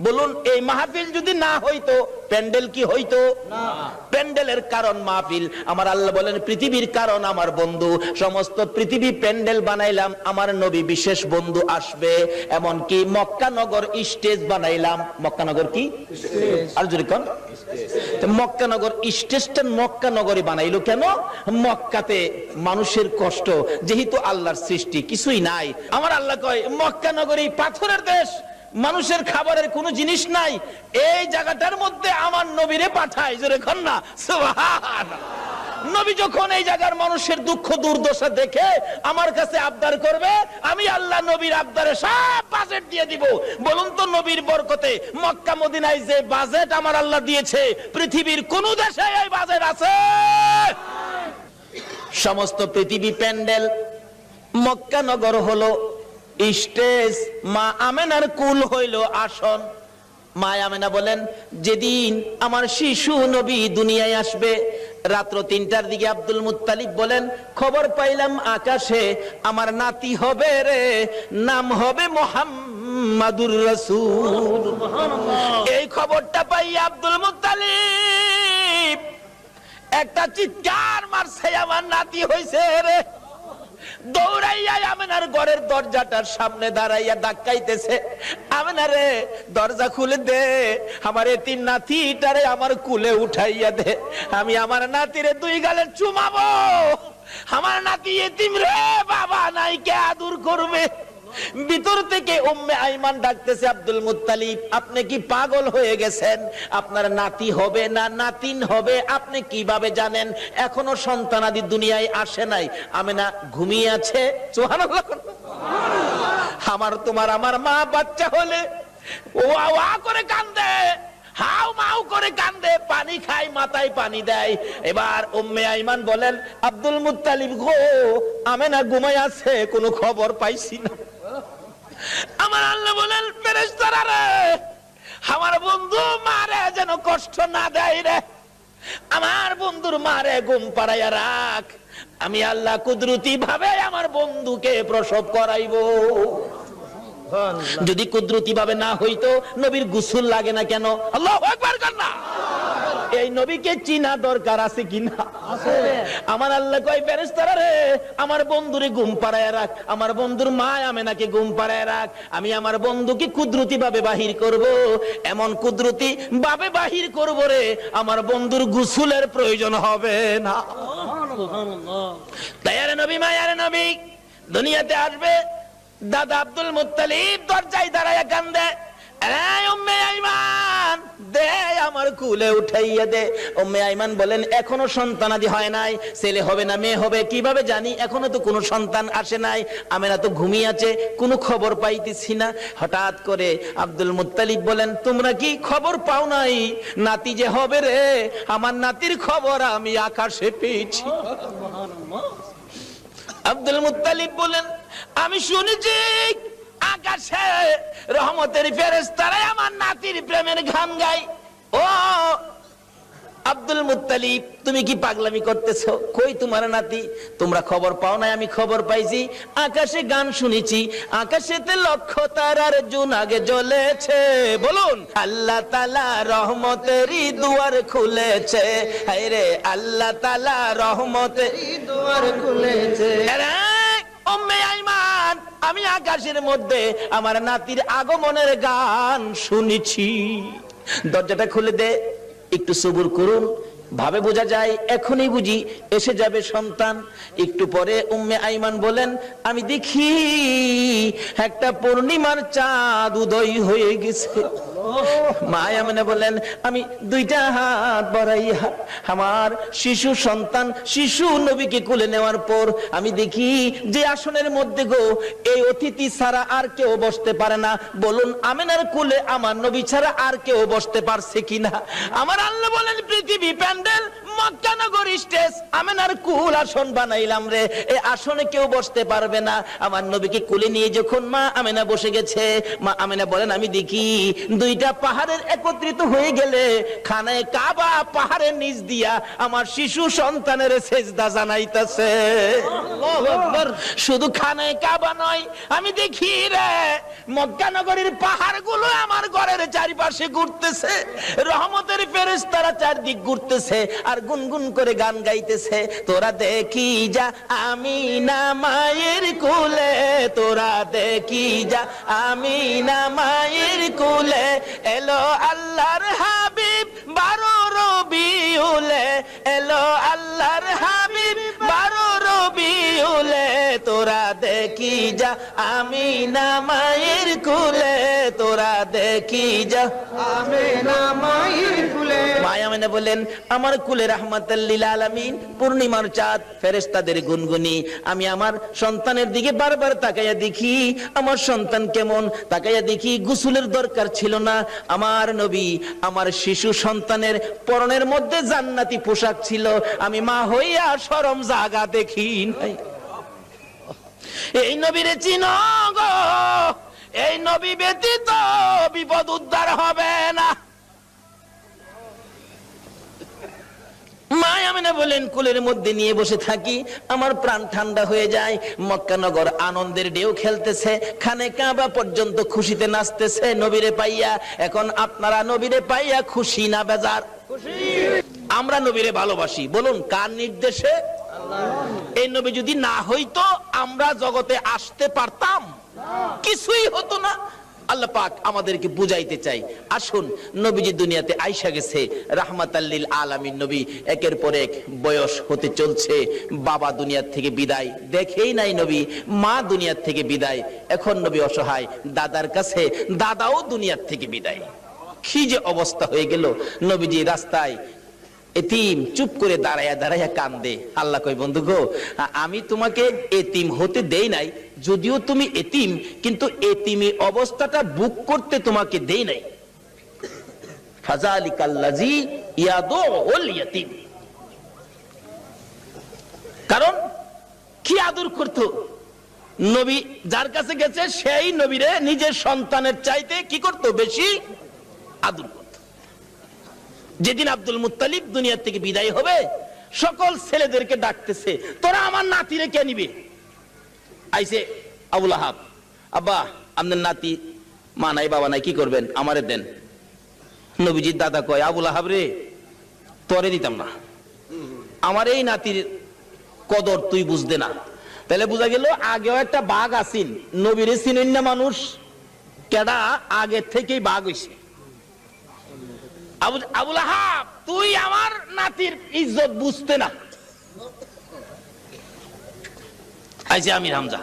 A: বলুন, এই মাহফিল যদি না হইতো প্যান্ডেল কি হইতো? না। প্যান্ডেলের কারণ মাহফিল। আমার আল্লাহ বলেন, পৃথিবীর কারণ আমার বন্ধু। সমস্ত পৃথিবী প্যান্ডেল বানাইলাম, আমার নবী বিশেষ বন্ধু আসবে। এমন কি মক্কা নগর স্টেজ বানাইলাম। মক্কা নগর কি? আর জোরে কোন? মক্কা নগর স্টেজটা মক্কা নগরী বানাইলো কেন? মক্কাতে মানুষের কষ্ট, যেহেতু আল্লাহর সৃষ্টি কিছুই নাই। আমার আল্লাহ কয়, মক্কা নগরী পাথরের দেশ, মানুষের খাবারের কোনো জিনিস নাই, এই জায়গাটার মধ্যে আমার নবীরে পাঠায়। জোরে কোন না সুবহানাল্লাহ। নবী যখন এই জায়গার মানুষের দুঃখ দুর্দশা দেখে আমার কাছে আবদার করবে, আমি আল্লাহ নবীর আবদারে সব বাজেট দিয়ে দিব। বলুন তো, নবীর বরকতে মক্কা মদিনায় যে বাজেট আমার আল্লাহ দিয়েছে, পৃথিবীর কোন দেশে এই বাজেট আছে? সমস্ত পৃথিবী প্যান্ডেল, মক্কা নগর হলো স্টেজ, মা আমেনার কুল হইল আসন। মা আমেনা বলেন, যেদিন আমার শিশু নবী দুনিয়ায় আসবে, রাত্র ৩টার দিকে আব্দুল মুত্তালিব বলেন, খবর পাইলাম আকাশে আমার নাতি হবে রে, নাম হবে মুহাম্মাদুর রাসূল। এই খবরটা পাই আব্দুল মুত্তালিব একটা চিৎকার মারছে, আমার নাতি হইছে রে। দৌড়াইয়া আমেনার ঘরের দরজাটার সামনে দাঁড়াইয়া ধাক্কাইতেছে, আমেনা রে দরজা খুলে দে, আমার এতিম নাতিটারে আমার কুলে উঠাইয়া দে, আমি আমার নাতিরে 2 গালে চুমাবো। আমার নাতি এতিম রে, বাবা নাই, কে আদর করবে? ভিতর থেকে উম্মে আইমান ডাকতেছে, আব্দুল মুত্তালিব আপনি কি পাগল হয়ে গেছেন? আপনার নাতি হবে না নাতিন হবে আপনি কিভাবে জানেন? এখনো সন্তানাদি দুনিয়ায় আসে নাই। আমেনা ঘুমিয়ে আছে। সুবহানাল্লাহ। আমার তোমার আমার মা বাচ্চা হলে ওয়া ওয়া করে কান্দে, হাউ মাউ করে কান্দে, পানি খায়, মাথায় পানি দেয়। এবার উম্মে আইমান বলেন, আব্দুল মুত্তালিব গো, আমেনা ঘুমায় আছে, কোনো খবর পাইছি না। আমার আল্লাহ বলেন, ফেরেশতারা রে, আমার বন্ধু মারে যেন কষ্ট না দেয় রে, আমার বন্ধুর মারে ঘুম পাড়াইয়া রাখ। আমি আল্লাহ কুদরতি ভাবে আমার বন্ধুকে প্রসব করাইবো। যদি কুদরতি ভাবে না হইতো নবীর গোসল লাগে না কেন? আল্লাহু আকবার কন্যা। এই নবীকে চিনা দরকার আছে কিনা? আছে। আমার আল্লাহ কয়, ফেরেশতারা রে, আমার বন্ধুরে ঘুম পাড়ায় রাখ, আমার বন্ধুর মা আমেনাকে ঘুম পাড়ায় রাখ। আমি আমার বন্ধুকে কুদরতি ভাবে বাহির করব, এমন কুদরতি ভাবে বাহির করব রে, আমার বন্ধুর গোসলের প্রয়োজন হবে না। সুবহানাল্লাহ। তায়ারে নবী, মায়ারে নবী দুনিয়াতে আসবে। দাদা আব্দুল মুত্তালিব দরজায় দাঁড়ায় কান্দে, উম্মে আইমান দে, আমার কুলে উঠাইয়া দে। উম্মে আইমান বলেন, এখনো সন্তানাদি হয় নাই, ছেলে হবে না মেয়ে হবে কিভাবে জানি, এখনো তো কোনো সন্তান আসে নাই। আমেনা তো ঘুমিয়ে আছে, কোনো খবর পাইতেছি না। হঠাৎ করে আব্দুল মুত্তালিব বলেন, তোমরা কি খবর পাও নাই নাতি যে হবে রে? আমার নাতির খবর আমি আকাশে পেয়েছি। আব্দুল মুত্তালিব বলেন, আমি শুনেছি আকাশে রহমতের ফেরেশতারা আমার নাতির প্রেমের গান গায়। ও আব্দুল মুত্তালিব, তুমি কি পাগলামি করতেছো? কই তোমার নাতি? তোমরা খবর পাও না? আমি খবর পাইছি, আকাশে গান শুনেছি, আকাশেতে লক্ষ তারার জোনাগে জ্বলেছে। বলুন, আল্লাহ তাআলা রহমতেরই দুয়ার খুলেছে। হায়রে আল্লাহ তাআলা রহমতেরই দুয়ার খুলেছে। উম্মে আইমান, আমি আকাশের মধ্যে আমার নাতির আগমনের গান শুনেছি। দরজাটা খুলে দে, একটু সবুর করুন, ভাবে বোঝা যায় এখনই বুঝি এসে যাবে সন্তান। একটু পরে উম্মে আইমান বলেন, আমি দেখি একটা পূর্ণিমার চাঁদ উদয় হয়ে গেছে। মা আমেনা বলেন, আমি দুইটা হাত বাড়াইয়া আমার শিশু সন্তান শিশু নবীকে কোলে নেওয়ার পর আমি দেখি যে আসনের মধ্যে গো এই অতিথি ছাড়া আর কেউ বসতে পারে না। বলুন, আমেনার কোলে আমার নবী ছাড়া আর কেউ বসতে পারছে কিনা? আমার আল্লাহ বলেন, পৃথিবী প্যান্ডেল, মক্কা নগর স্টেজ, আমেনার কুল আসন বানাইলাম রে, এই আসনে কেউ বসতে পারবে না। আমার নবীকে কোলে নিয়ে যখন মা আমেনা বসে গেছে, মা আমেনা বলেন, আমি দেখি দুইটা পাহাড়ের একত্রিত হয়ে গেলে খানায় কাবা পাহাড়ের নিচ দিয়া আমার শিশু সন্তানের সেজদা জানাইতেছে। শুধু খানায় কাবা নয়, আমি দেখি রে মক্কা নগরীর পাহাড়গুলো আমার ঘরের চারিপাশে ঘুরতেছে, রহমতের ফেরেশতারা চারদিক ঘুরতেছে আর গুনগুন করে গান গাইতেছে। তোরা দেখি যা আমিনা মায়ের কোলে, তোরা দেখি যা আমিনা মায়ের কোলে, এলো আল্লাহর হাবিব 12 রবিউলে, এলো আল্লাহর হাবিব 12 রবিউলে, তোরা দেখি যা আমিনা মায়ের কোলে, তোরা দেখি যা আমিনা মায়ের কোলে। মা আমিনা বলেন, আমার কোলে রাহমাতাল লিল আলামিন পূর্ণিমার চাঁদ, ফেরেশতাদের গুনগুনি। আমি আমার সন্তানের দিকে বারবার তাকাইয়া দেখি আমার সন্তান কেমন, তাকাইয়া দেখি গোসলের দরকার ছিল না। আমার নবী আমার শিশু সন্তানের পরনের মধ্যে জান্নাতি পোশাক ছিল। আমি মা হইয়া শরম জাগা দেখি নাই। এই নবীরে চিনো গো, এই নবী ব্যতীত বিপদ উদ্ধার হবে না। মা আমিনা বলেন, কোলের মধ্যে নিয়ে বসে থাকি, আমার প্রাণ ঠান্ডা হয়ে যায়। মক্কা নগর আনন্দের ঢেউ খেলতেছে, খানে কাবা পর্যন্ত খুশিতে নাচতেছে নবীরে পাইয়া। এখন আপনারা নবীরে পাইয়া খুশি না বেজার? আমরা নবীরে ভালোবাসি। বলুন, কার নির্দেশে? এই নবী যদি না হইতো আমরা জগতে আসতে পারতাম? কিছুই হতো না। আল্লাহ পাক আমাদেরকে বুঝাইতে চাই, আসুন নবীজি দুনিয়াতে আইসা গেছে রাহমাতাল লিল আলামিন নবী, একের পর এক বয়স হতে চলছে। বাবা দুনিয়ার থেকে বিদায়, দেখেই নাই নবী মা দুনিয়ার থেকে বিদায়। এখন নবী অসহায়, দাদার কাছে, দাদাও দুনিয়ার থেকে বিদায়। কি যে অবস্থা হয়ে গেল। নবীজি রাস্তায় এতিম চুপ করে দাঁড়াইয়া দাঁড়াইয়া কান্দে। আল্লাহ কই, বন্ধু গো, আমি তোমাকে এতিম হতে দেই নাই, যদিও তুমি এতিম, কিন্তু এতিমি অবস্থাটা বুক করতে তোমাকে দেই নাই। ফাযালিকাল্লাযী ইয়াদুল ইয়াতীম, কারণ কি আদর করতো নবী, যার কাছে গেছে সেই নবীরে নিজের সন্তানের চাইতে কি করতো? বেশি আদর করতো। যেদিন আব্দুল মুত্তালিব দুনিয়া থেকে বিদায় হবে, সকল ছেলেদেরকে ডাকতেছে, তোরা আমার নাতিরে কে নিবে? আইসে আবুল আহাব, আব্বা আপনার নাতি, মা নাই বাবা নাই, কি করবেন? আমারে দেন। নবীজির দাদা কয়, আবুল আহাব রে, তরে দিতাম না, আমার এই নাতির কদর তুই বুঝতে না। তাহলে বোঝা গেল আগেও একটা বাঘ আসিন, নবীরে চিনেন না মানুষ, কেডা আগে থেকেই বাঘ হইছে। আবুল আহাব, তুই আমার নাতির ইজ্জত বুঝতে না। আইছে আমির হামজা,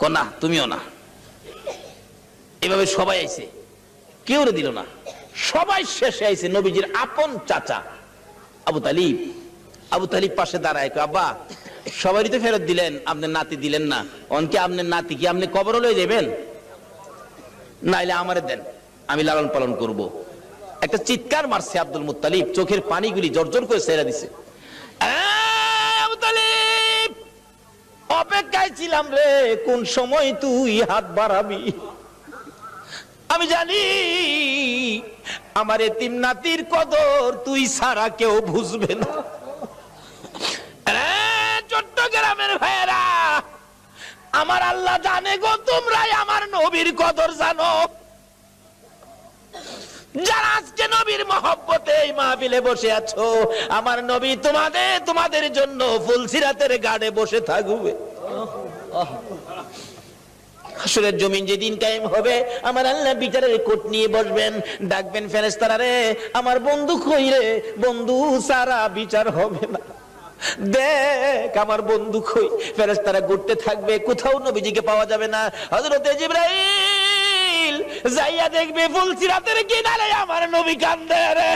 A: কনা তুমিও না। এভাবে সবাই আইছে, কেউ দিল না, সবাই শেষে আইছে নবীজির আপন চাচা আবু তালিব। আবু তালিব পাশে দাঁড়ায়, আব্বা সবারই তো ফেরত দিলেন, আপনার নাতি দিলেন না, অনকে আপনার নাতি কি আপনি কবর লয়ে যাবেন? নাইলে আমারে দেন, আমি লালন পালন করব। একটা চিৎকার মারছে আব্দুল মুত্তালিব, চোখের পানিগুলি জর্জর করে ছেড়ে দিছে। আবু তালিব, অপেক্ষায় ছিলাম রে, কোন সময় তুই হাত বাড়াবি। আমি জানি আমার এতিম নাতির কদর তুই ছাড়া কেউ বুঝবে না। চট্টগ্রামের ভাইয়েরা, আমার আল্লাহ জানে গো, তোমরাই আমার নবীর কদর জানো। যারা আজকে নবীর মহব্বতে এই মাহফিলে বসে আছো, আমার নবী তোমাদের জন্য ফুলসিরাতের গাড়ে বসে থাকবে। হাসরের জমিন যেদিন কায়েম হবে, আমার আল্লাহ বিচারের কোট নিয়ে বসবেন, ডাকবেন ফেরেশতারা রে, আমার বন্ধু কই রে, বন্ধু সারা বিচার হবে না, দেখ আমার বন্ধু কই। ফেরেশতারা ঘুরতে থাকবে, কোথাও নবীজিকে পাওয়া যাবে না। হযরতে জিবরাইল যাইয়া দেখবে ফুলসিরাতের কিনারে আমার নবী কান্দে রে।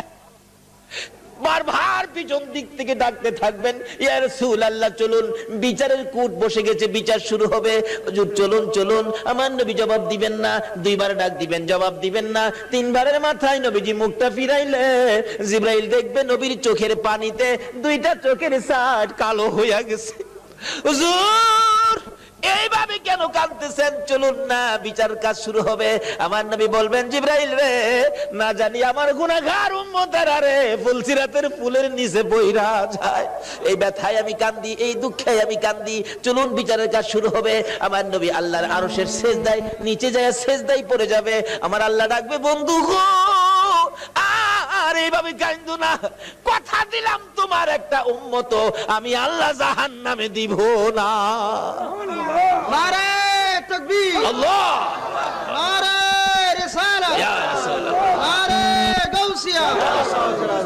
A: বারবার পিছন দিক থেকে ডাকতে থাকবেন, ইয়া রাসূলুল্লাহ চলুন, বিচারের কোট বসে গেছে, বিচার শুরু হবে, হুজুর চলুন চলুন। আমার নবী জবাব দিবেন না, দুইবার ডাক দিবেন, জবাব দিবেন না। তিনবারের মাথায় নবীজি মুখটা ফিরাইলে জিবরাইল দেখবে নবীর চোখের পানিতে দুইটা চোখের সাইড কালো হইয়া গেছে। হুজুর এইভাবে কেন কাঁদতেছেন, চলুন না, বিচার কাজ শুরু হবে। আমার নবী বলবেন, জিবরাইল রে, না জানি আমার গুনাহগার উম্মতেরা রে ফুলসিরাতের ফুলের নিচে বইরা যায়, এই ব্যথায় আমি কান্দি, এই দুঃখে আমি কান্দি, চলুন বিচারের কাজ শুরু হবে। আমার নবী আল্লাহর আরশের সেজদায় নিচে যায়, সেজদায় পড়ে যাবে। আমার আল্লাহ ডাকবে, বন্ধু গো আর এইভাবে কান্দো না, কথা দিলাম তোমার একটা উম্মত আমি আল্লাহ জাহান্নামে দিব না।
B: নারে তাকবীর,
A: আল্লাহ,
B: নারে রিসালাত,
A: ইয়া রাসূলুল্লাহ,
B: নারে গাউসিয়া,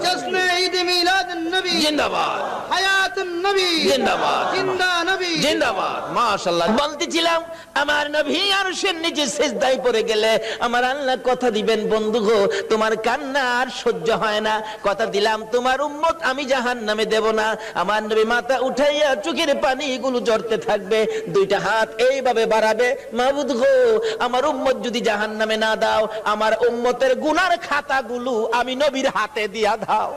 B: জশ্নে ঈদ মিলাদ নবী
A: জিন্দাবাদ,
B: হায়াতুন নবী
A: জিন্দাবাদ,
B: জিন্দা নবী
A: জিন্দাবাদ। মাশাআল্লাহ। বলতেছিলাম আমার নবী আরশের নিচে সিজদায় পড়ে গেলে আমার আল্লাহ কথা দিবেন, বন্ধু গো তোমার কান্না আর সহ্য হয় না, কথা দিলাম তোমার উম্মত আমি জাহান্নামে দেব না। আমার নবী মাথা উঠাইয়া চোখের পানিগুলো ঝরতে থাকবে, দুইটা হাত এইভাবে বাড়াবে, মাবুদ গো আমার উম্মত যদি জাহান্নামে না দাও, আমার উম্মতের গুনার খাতাগুলো আমি নবীর হাতে দিয়া দাও।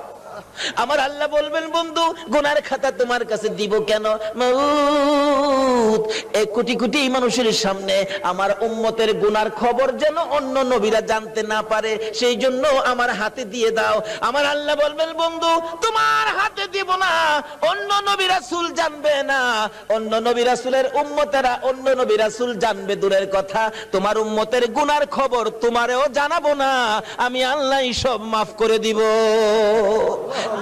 A: আমার আল্লাহ বলবেন, বন্ধু গুনার খাতা তোমার কাছে দিব কেন? মাউত এই কোটি কোটি মানুষের সামনে আমার উম্মতের গুনার খবর যেন অন্য নবীরা জানতে না পারে, সেই জন্য আমার হাতে দিয়ে দাও। আমার আল্লাহ বলবেন, বন্ধু তোমার হাতে দিব না, অন্য নবী রাসূল জানবে না, অন্য নবী রাসূলের উম্মতেরা অন্য নবী রাসূল জানবে দূরের কথা, তোমার উম্মতের গুনার খবর তোমারেও জানাবো না, আমি আল্লাহই সব মাফ করে দিব।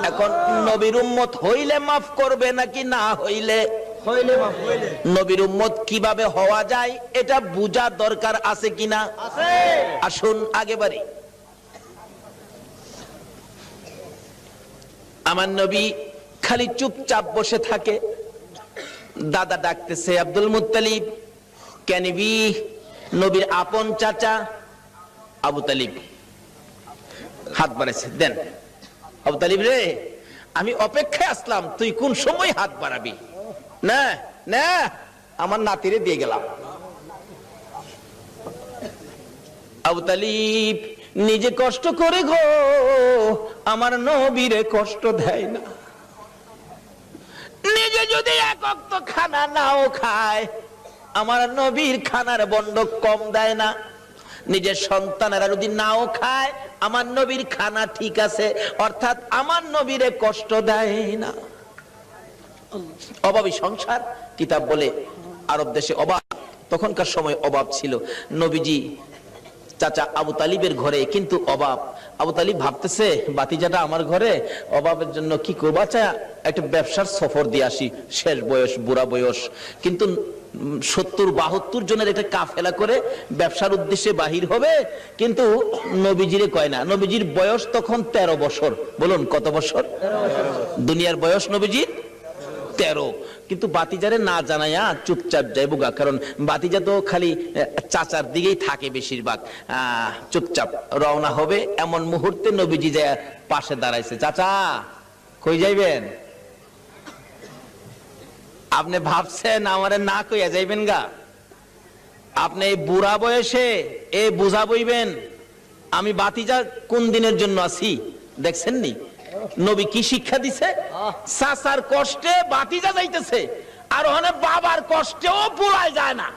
A: এখন নবীর উম্মত হইলে মাফ করবে নাকি না হইলে?
B: হইলে মাফ হইলে।
A: নবীর উম্মত কিভাবে হওয়া যায় এটা বুঝা দরকার আছে কিনা?
B: আছে।
A: আসুন আগে বাড়ি। আমার নবী খালি চুপচাপ বসে থাকে, দাদা ডাকতেছে, আব্দুল মুত্তালিব কেনিবি, নবীর আপন চাচা আবু তালিব হাত বাড়াইছে, দেন আবু তালিব রে, আমি অপেক্ষায় আসলাম, তুই কোন সময় হাত বাড়াবি, না না আমার নাতিরে দিয়ে গেলাম। আবু তালিব নিজে কষ্ট করে গো আমার নবীরে কষ্ট দেয় না, নিজে যদি এক ওয়াক্ত খানা নাও খায় আমার নবীর খানার বন্ডক কম দেয় না, নিজের সন্তানেরা যদি নাও খায় আমার নবীর খানা ঠিক আছে, অর্থাৎ আমার নবীরে কষ্ট দেয় না। অভাবী সংসার কিতাব বলে আরব দেশে অভাব, তখনকার সময় অভাব ছিল। নবীজি চাচা আবু তালিবের ঘরে কিন্তু অভাব। আবু তালিব ভাবতেছে বাতিজাটা আমার ঘরে, অভাবের জন্য কি করবো, আচ্ছা একটা ব্যবসার সফর দিয়ে আসি, শেষ বয়স, বুড়া বয়স, কিন্তু 70-72 জনের একটা কাফেলা করে ব্যবসার উদ্দেশ্যে বাহির হবে, কিন্তু নবীজিরে কয় না। নবীজির বয়স তখন 13 বছর। বলুন কত বছর? দুনিয়ার বয়স নবীজির 13, কিন্তু বাতিজারে না জানাইয়া চুপচাপ যাইবো গা, কারণ বাতিজা তো খালি চাচার দিকেই থাকে বেশিরভাগ, চুপচাপ রওনা হবে। এমন মুহূর্তে নবীজি যায় পাশে দাঁড়াইছে, চাচা কই যাইবেন? আপনি ভাবছেন আমারে না কইয়া যাইবেন গা? আপনি এই বুড়া বয়সে এ বুঝা বইবেন আমি বাতিজা কোন দিনের জন্য আছি? দেখছেন নি নবী কি শিক্ষা দিছে? চাচার কষ্টে বাতিজা যাইতেছে, আর ওখানে বাবার কষ্টেও পুরাই যায় না।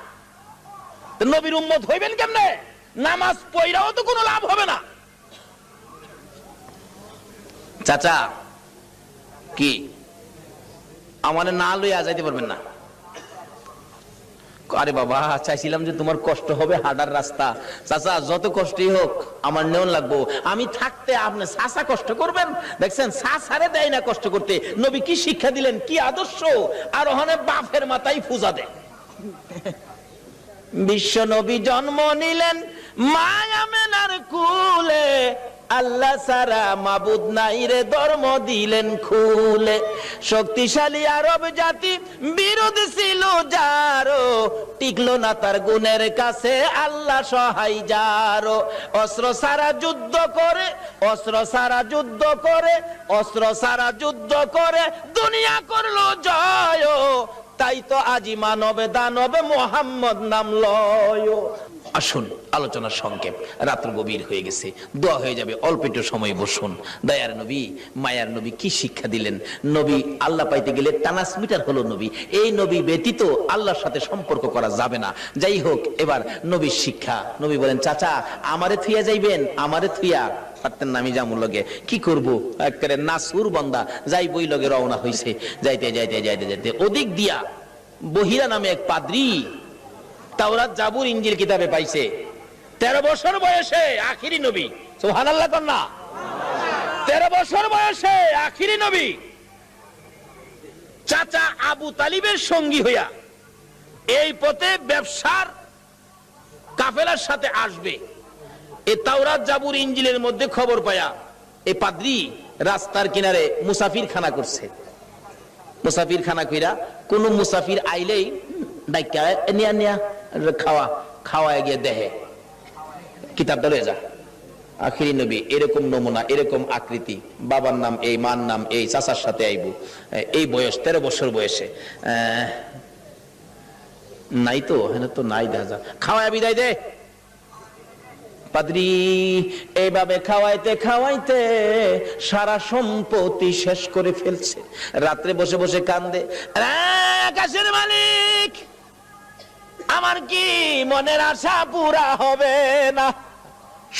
A: নবীর উম্মত হইবেন কেমনে? নামাজ পড়াও তো কোনো লাভ হবে না। চাচা কি আমার না লইয়া যাইতে পারবেন না? আরে বাবা, চাইছিলাম যে তোমার কষ্ট হবে হাঁটার রাস্তা। চাচা যত কষ্টই হোক আমার নেওয়ান লাগবো, আমি থাকতে আপনি চাচা কষ্ট করবেন? দেখছেন চাচারে দেয় না কষ্ট করতে। নবী কি শিক্ষা দিলেন, কি আদর্শ! আর ওখানে বাপের মাথায় পূজা দেয়। বিশ্ব নবী জন্ম নিলেন মায়া মেনার কুলে, আল্লাহ সারা মাবুদ নাই রে ধর্ম দিলেন খুলে। শক্তিশালী আরব জাতি বিরোধী ছিল যারো, টিকলো না তার গুণের কাছে আল্লাহ সহায় যারো। অস্ত্র সারা যুদ্ধ করে, অস্ত্র সারা যুদ্ধ করে, অস্ত্র সারা যুদ্ধ করে দুনিয়া করলো জয়। তাই তো আজি মানবে দানবে মোহাম্মদ নাম লয়। আসুন আলোচনার সংক্ষেপ, রাত্র গভীর হয়ে গেছে, দোয়া হয়ে যাবে, অল্প একটু সময় বসুন। দয়ার নবী মায়ার নবী কি শিক্ষা দিলেন! নবী আল্লাহ পাইতে গেলে ট্রান্সমিটার হলো নবী। এই নবী ব্যতীত আল্লাহর সাথে সম্পর্ক করা যাবে না। যাই হোক, এবার নবীর শিক্ষা। নবী বলেন, চাচা আমারে থুইয়া যাইবেন? আমারে থুইয়া পারতেন না, আমি যামুর লগে কি করবো, একেবারে নাসুর বান্দা যাই বই লগে রওনা হইছে। যাইতে যাইতে যাইতে যাইতে ওদিক দিয়া বহিরা নামে এক পাদ্রী তাওরাত জাবুর ইনজিল কিতাবে পাইছে। 13 বছর বয়সে আখিরি নবী, সুবহানাল্লাহ কন্যা। 13 বছর বয়সে আখিরি নবী চাচা আবু তালিবের সঙ্গী হইয়া এই পথে ব্যবসার কাফেলার সাথে আসবে। এই তাওরাত জাবুর ইনজিলের মধ্যে খবর পায়া এই পাদ্রী রাস্তার কিনারে মুসাফির খানা করছে। মুসাফির খানা কইরা কোন মুসাফির আইলেই ডাইকা নিয়া নিয়া খাওয়া খাওয়ায় গিয়ে দেহে কিতাবটা লয়ে যা। আখিরি নবী এরকম নমুনা, এরকম আকৃতি, বাবার নাম এই, মার নাম এই, চাচার সাথে আইব, এই বয়স 13 বছর বয়সে। নাই তো, হ্যাঁ তো নাই, দেখা যা খাওয়ায় বিদায় দে। পাদ্রী এইভাবে খাওয়াইতে খাওয়াইতে সারা সম্পত্তি শেষ করে ফেলছে। রাত্রে বসে বসে কান্দে, আকাশের মালিক আমার কি মনের আশা পুরা হবে না?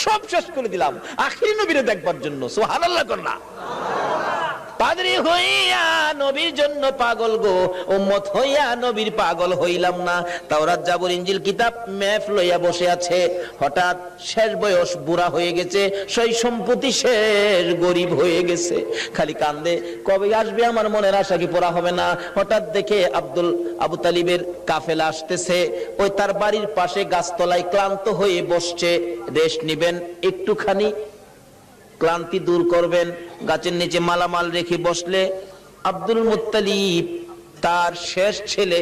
A: সব শেষ করে দিলাম আখিরি নবীরে দেখবার জন্য। সুবহানাল্লাহ কন্যা। পাদ্রী হইয়া নবীর জন্য পাগল গো, উম্মত হইয়া নবীর পাগল হইলাম না। তাওরাত জাবুর ইনজিল কিতাব ম্যাপ লইয়া বসে আছে। হঠাৎ শেষ বয়স, বুড়া হয়ে গেছে, সেই সম্পত্তি শেষ, গরিব হয়ে গেছে, খালি কান্দে, কবে আসবে আমার মনের আশা কি পুরা হবে না? হঠাৎ দেখে আবু তালিবের কাফেলা আসতেছে। ওই তার বাড়ির পাশে গাছতলায় ক্লান্ত হয়ে বসছে। রেস্ট নিবেন, একটুখানি ক্লান্তি দূর করবেন, গাছের নিচে মালামাল রেখে বসলে আব্দুল মুত্তালিব, তার শেষ ছেলে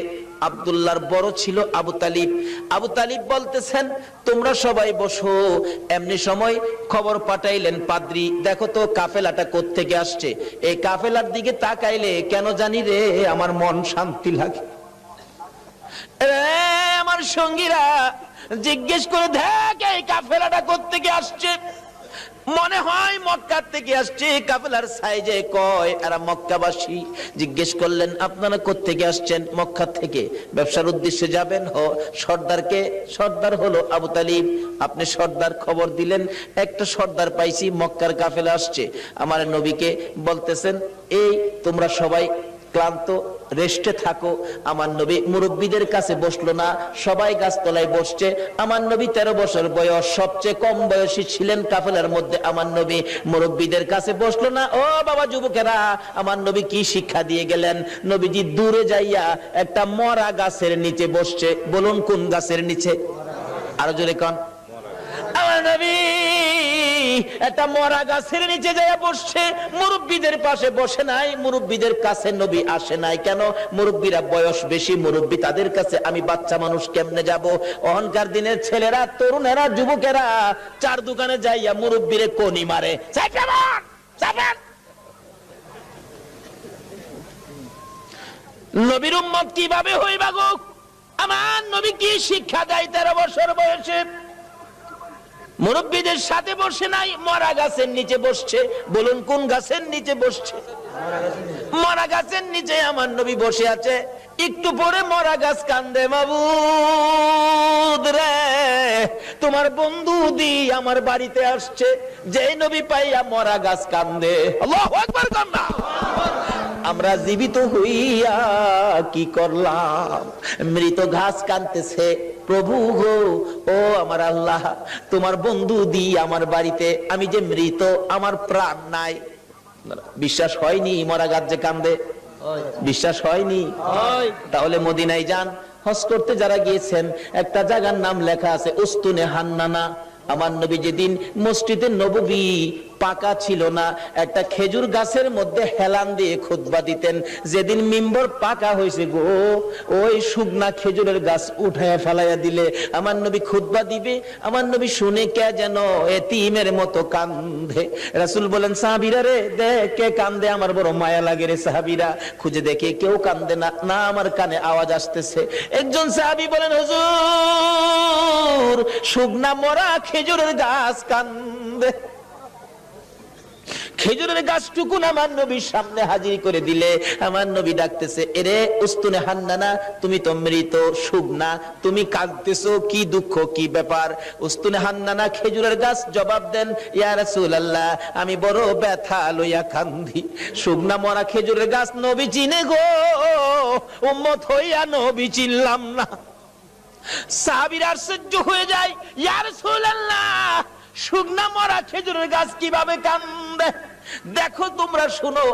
A: আব্দুল্লাহর বড় ছিল আবু তালিব। আবু তালিব বলতেছেন, তোমরা সবাই বসো। এমনি সময় খবর পাঠাইলেন, পাদ্রী দেখো তো কাফেলাটা কোত্থেকে আসছে। এই কাফেলার দিকে তাকাইলে কেন জানি রে আমার মন শান্তি লাগে। আমার সঙ্গীরা জিজ্ঞেস করে দেখ এই কাফেলাটা কোত্থেকে আসছে। মনে হয় মক্কা থেকে আসছে। কাফেলার সাইজে কয় এরা মক্কাবাসী। জিজ্ঞেস করলেন, আপনারা কোত্থেকে আসছেন? মক্কা থেকে। ব্যবসার উদ্দেশ্যে যাবেন? সর্দারকে? সর্দার হলো আবু তালিব। আপনি সর্দার খবর দিলেন, একটা সর্দার পাইছি, মক্কার কাফেলা আসছে। আমার নবীকে বলতেছেন, এই তোমরা সবাই ক্লান্ত, রেস্টে থাকো। আমার নবী মুরব্বীদের কাছে বসলো না, সবাই গাছতলায় বসছে। আমার নবী 13 বছর বয়স, সবচেয়ে কম বয়সী ছিলেন কাফেলার মধ্যে। আমার নবী মুরব্বীদের কাছে বসলো না। ও বাবা যুবকেরা, আমার নবী কি শিক্ষা দিয়ে গেলেন? নবীজি দূরে যাইয়া একটা মরা গাছের নিচে বসছে। বলুন কোন গাছের নিচে? আরো জোরে কোন? আমার নবী একটা মরা গাছের নিচে যাইয়া বসছে। মুরব্বীদের পাশে বসে নাই, মুরব্বীদের কাছে নবী আসে নাই। কেন? মুরব্বীরা বয়স বেশি, মুরব্বী তাদের কাছে, আমি বাচ্চা মানুষ কেমনে যাব? অহংকার দিনের ছেলেরা, তরুণেরা, যুবকেরা চার দোকানে যাইয়া মুরব্বীরে কোনি মারে। নবীর উম্মত কিভাবে হইবা গো? আমার নবী কি শিক্ষা দেয় 13 বছর বয়সে? মুরব্বীদের সাথে বসে নাই, মরা গাছের নিচে বসছে। বলুন কোন গাছের নিচে বসছে? মরা গাছের নিচে আমার নবী বসে আছে। একটু পরে মরা গাছ কান্দে, মাবুদ রে তোমার বন্ধু দি আমার বাড়িতে আসছে, যে নবী পাইয়া মরা গাছ কান্দে। আল্লাহু আকবার কান্না। আমরা জীবিত হইয়া কি করলাম? মৃত ঘাস কাঁদতেছে, প্রভু গো ও আমার আল্লাহ, তোমার বন্ধু দি আমার বাড়িতে, আমি যে মৃত, আমার প্রাণ নাই। বিশ্বাস হয়নি মরা গাছ যে কান্দে? বিশ্বাস হয়নি? তাহলে মদিনায় যান, হজ করতে যারা গিয়েছেন, একটা জায়গার নাম লেখা আছে উস্তুনে হান্নানা। আমার নবী যেদিন মসজিদে নববী পাকা ছিল না, একটা খেজুর গাছের মধ্যে হেলান দিয়ে খুতবা দিতেন। যেদিন মিম্বর পাকা হয়েছে গো, ওই শুকনা খেজুরের গাছ উঠায় ফেলাইয়া দিলে আমার নবী খুতবা দিবে, আমার নবী শুনে কে যেন এতিমের মতো কান্দে। রাসূল বলেন, সাহাবীরা রে দেখ কে কান্দে, আমার বড় মায়া লাগে রে। সাহাবীরা খুঁজে দেখে কেউ কান্দে না, না আমার কানে আওয়াজ আসতেছে। একজন সাহাবী বলেন, হুজুর শুকনা মরা খেজুরের গাছ কান্দে। খেজুরের গাছটুকুন আমার নবীর সামনে হাজির করে দিলে আমার নবী ডাকতেছে, এরে উস্তুনে হান্নানা, তুমি তো মৃত, শুকনা, তুমি কাঁদতেছো, কি দুঃখ, কি ব্যাপার? উস্তুনে হান্নানা খেজুরের গাছ জবাব দেন, ইয়া রাসূলুল্লাহ আমি বড় ব্যথা লইয়া কান্দি। শুকনা মরা খেজুরের গাছ নবী চিনে গো, উম্মত হইয়া নবী চিনলাম না। সাহাবীরা আশ্চর্য হয়ে যায়, ইয়া রাসূলুল্লাহ শুকনা মরা খেজুরের গাছ কিভাবে কান্দে? দেখো তোমরা শুনো,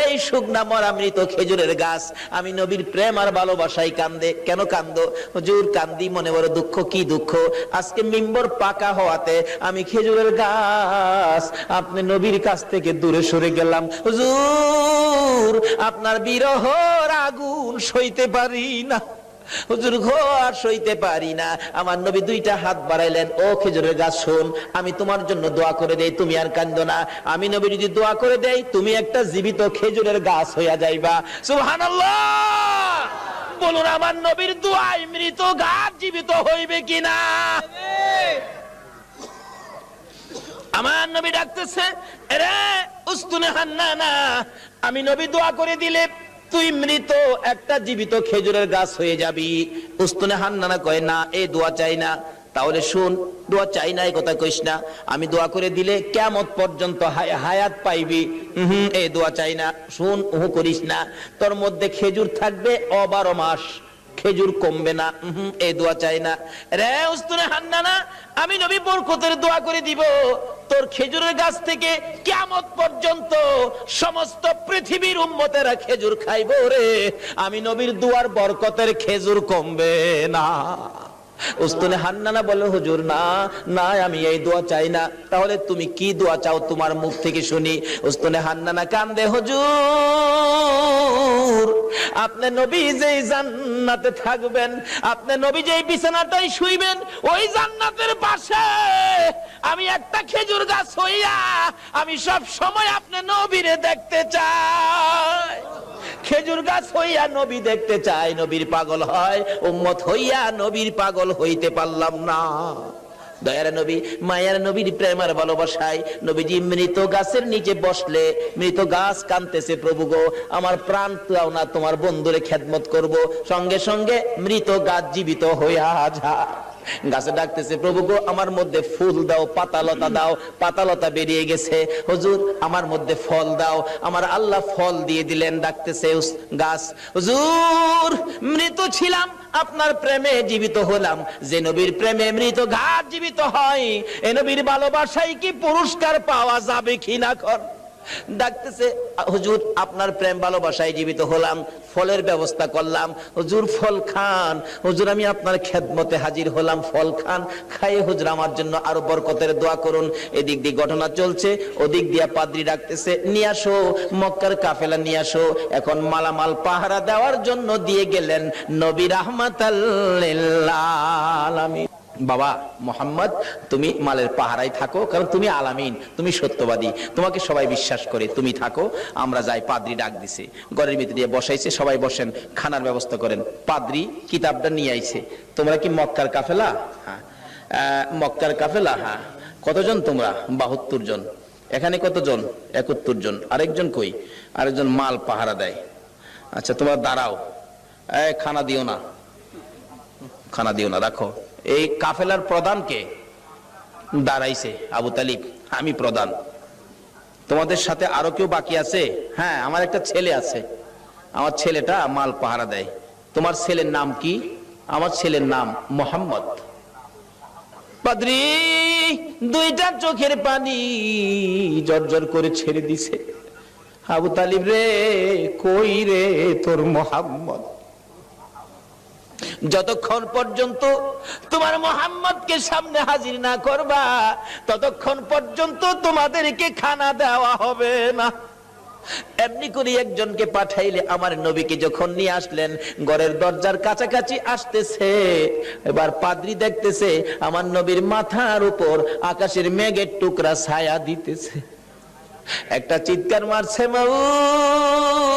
A: এই শুকনা মরা মৃত খেজুরের গাছ আমি নবীর প্রেম আর ভালোবাসায় কান্দে। কেন কান্দো? হুজুর কান্দি মনে বড় দুঃখ। কি দুঃখ? আজকে মিম্বর পাকা হওয়াতে আমি খেজুরের গাছ আপনি নবীর কাছ থেকে দূরে সরে গেলাম। হুজুর আপনার বিরহর আগুন সইতে পারি না, হুজুর গো আর সইতে পারি না। আমার নবী দুইটা হাত বাড়াইলেন, ও খেজুরের গাছ শোন, আমি তোমার জন্য দোয়া করে দেই, তুমি আর কান্দো না। আমি নবী যদি দোয়া করে দেই, তুমি একটা জীবিত খেজুরের গাছ হইয়া যাইবা। সুবহানাল্লাহ বলুন, আমার নবীর দোয়ায় মৃত গাছ জীবিত হইবে কিনা? আমার নবী ডাকতেছে, এরে উস্তুনে হান্নানা, আমি নবী দোয়া করে দিলে তুই মৃত একটা জীবিত খেজুরের গাছ হয়ে যাবি। উস্তুনে হান্নানা কয়, না এই দোয়া চাই না। তাহলে শুন, দোয়া চাই না এই কথা কইস না, আমি দোয়া করে দিলে কিয়ামত পর্যন্ত হায়াত পাইবি। এই দোয়া চাই না। শুন, ওহু করিস না, তোর মধ্যে খেজুর থাকবে 12 মাস, খেজুর কমবে না। এই দোয়া চাই না। রে উস্তুনে হান্নানা, আমি নবী বরকতের দোয়া করে দিব, তোর খেজুরের গাছ থেকে কিয়ামত পর্যন্ত সমস্ত পৃথিবীর উম্মতেরা খেজুর খাইবো রে। আমি নবীর দুয়ার বরকতের খেজুর কমবে না। উস্তুনে হান্নানা বলে, হুজুর না না আমি এই দোয়া চাই না। তাহলে তুমি কি দোয়া চাও তোমার মুখ থেকে শুনি। উস্তুনে হান্নানা কান্দে, হুজুর আপনি নবী যেই জান্নাতে থাকবেন, আপনি নবী যেই বিছানাটাই শুইবেন, ওই জান্নাতের পাশে আমি একটা খেজুর গাছ হইয়া আমি সব সময় আপনি নবীরে দেখতে চাই। খেজুর গাছ হইয়া নবী দেখতে চাই, নবীর পাগল হয়, উম্মত হইয়া নবীর পাগল হইতে পারলাম না। দয়ার নবী, মায়ার নবীর প্রেমার ভালোবাসায় নবীজি মৃত গাছের নিচে বসলে মৃত গাছ কাঁদতেছে, প্রভু গো আমার প্রাণ দাও না, তোমার বন্ধুরে খেদমত করব। সঙ্গে সঙ্গে মৃত গাছ জীবিত হইয়া যায়। গাছে ডাকতেছে, প্রভু গো আমার মধ্যে ফুল দাও, পাতালতা দাও। পাতালতা বেরিয়ে গেছে, হুজুর আমার মধ্যে ফল দাও। আমার আল্লাহ ফল দিয়ে দিলেন। ডাকতেছে গাছ, হুজুর মৃত ছিলাম, আপনার প্রেমে জীবিত হলাম। যে নবীর প্রেমে মৃত গাছ জীবিত হয়, এ নবীর ভালোবাসায় কি পুরস্কার পাওয়া যাবে কিনা? কর ডাকতেছে, হুজুর আপনার প্রেম ভালোবাসায় জীবিত হলাম, ফলের ব্যবস্থা করলাম, হুজুর ফল খান। হুজুর আমি আপনার খেদমতে হাজির হলাম, ফল খান। খাইয়ে হুজুর আমার জন্য আরো বরকতের দোয়া করুন। এদিক দিয়ে ঘটনা চলছে, ওদিক দিয়ে পাদ্রী ডাকতেছে, নিয়ে আসো মক্কার কাফেলা নিয়ে আসো। এখন মালামাল পাহারা দেওয়ার জন্য দিয়ে গেলেন নবী রাহমাতাল লিল আলামিন। বাবা মোহাম্মদ তুমি মালের পাহারায় থাকো, কারণ তুমি আলামিন, তুমি সত্যবাদী, তোমাকে সবাই বিশ্বাস করে, তুমি থাকো, আমরা যাই। পাদ্রী ডাক দিছে, ঘরের ভিতরে দিয়ে বসাইছে, সবাই বসেন, খানার ব্যবস্থা করেন। পাদ্রী কিতাবটা নিয়ে আইছে, তোমরা কি মক্কার কাফেলা? হ্যাঁ। মক্কার কাফেলা? হ্যাঁ। কতজন তোমরা? 72 জন। এখানে কতজন? 71 জন। আরেকজন কই? আরেকজন মাল পাহারা দেয়। আচ্ছা তোমরা দাঁড়াও, খানা দিও না, খানা দিও না, রাখো। এই কাফেলার প্রধানকে দাঁড়াইছে আবু তালিব, আমি প্রধান, তোমাদের সাথে আরো কেউ বাকি আছে? হ্যাঁ, আমার একটা ছেলে আছে, আমার ছেলেটা মাল পাহারা দেয়। তোমার ছেলের নাম কি? আমার ছেলের নাম মোহাম্মদ। পাদ্রী দুইটা চোখের পানি জর্জর করে ছেড়ে দিছে। আবু তালিব রে, কই রে তোর মোহাম্মদ? যতক্ষণ পর্যন্ত তোমার মোহাম্মদকে সামনে হাজির না করবা, ততক্ষণ পর্যন্ত তোমাদেরকে খানা দেওয়া হবে না। এমনি করে একজনকে পাঠাইলে আমার নবীকে যখন নিয়ে আসলেন, ঘরের দরজার কাছাকাছি আসতেছে, এবার পাদ্রী দেখতেছে আমার নবীর মাথার উপর আকাশের মেঘের টুকরা ছায়া দিতেছে। একটা চিৎকার মারছে, মাউত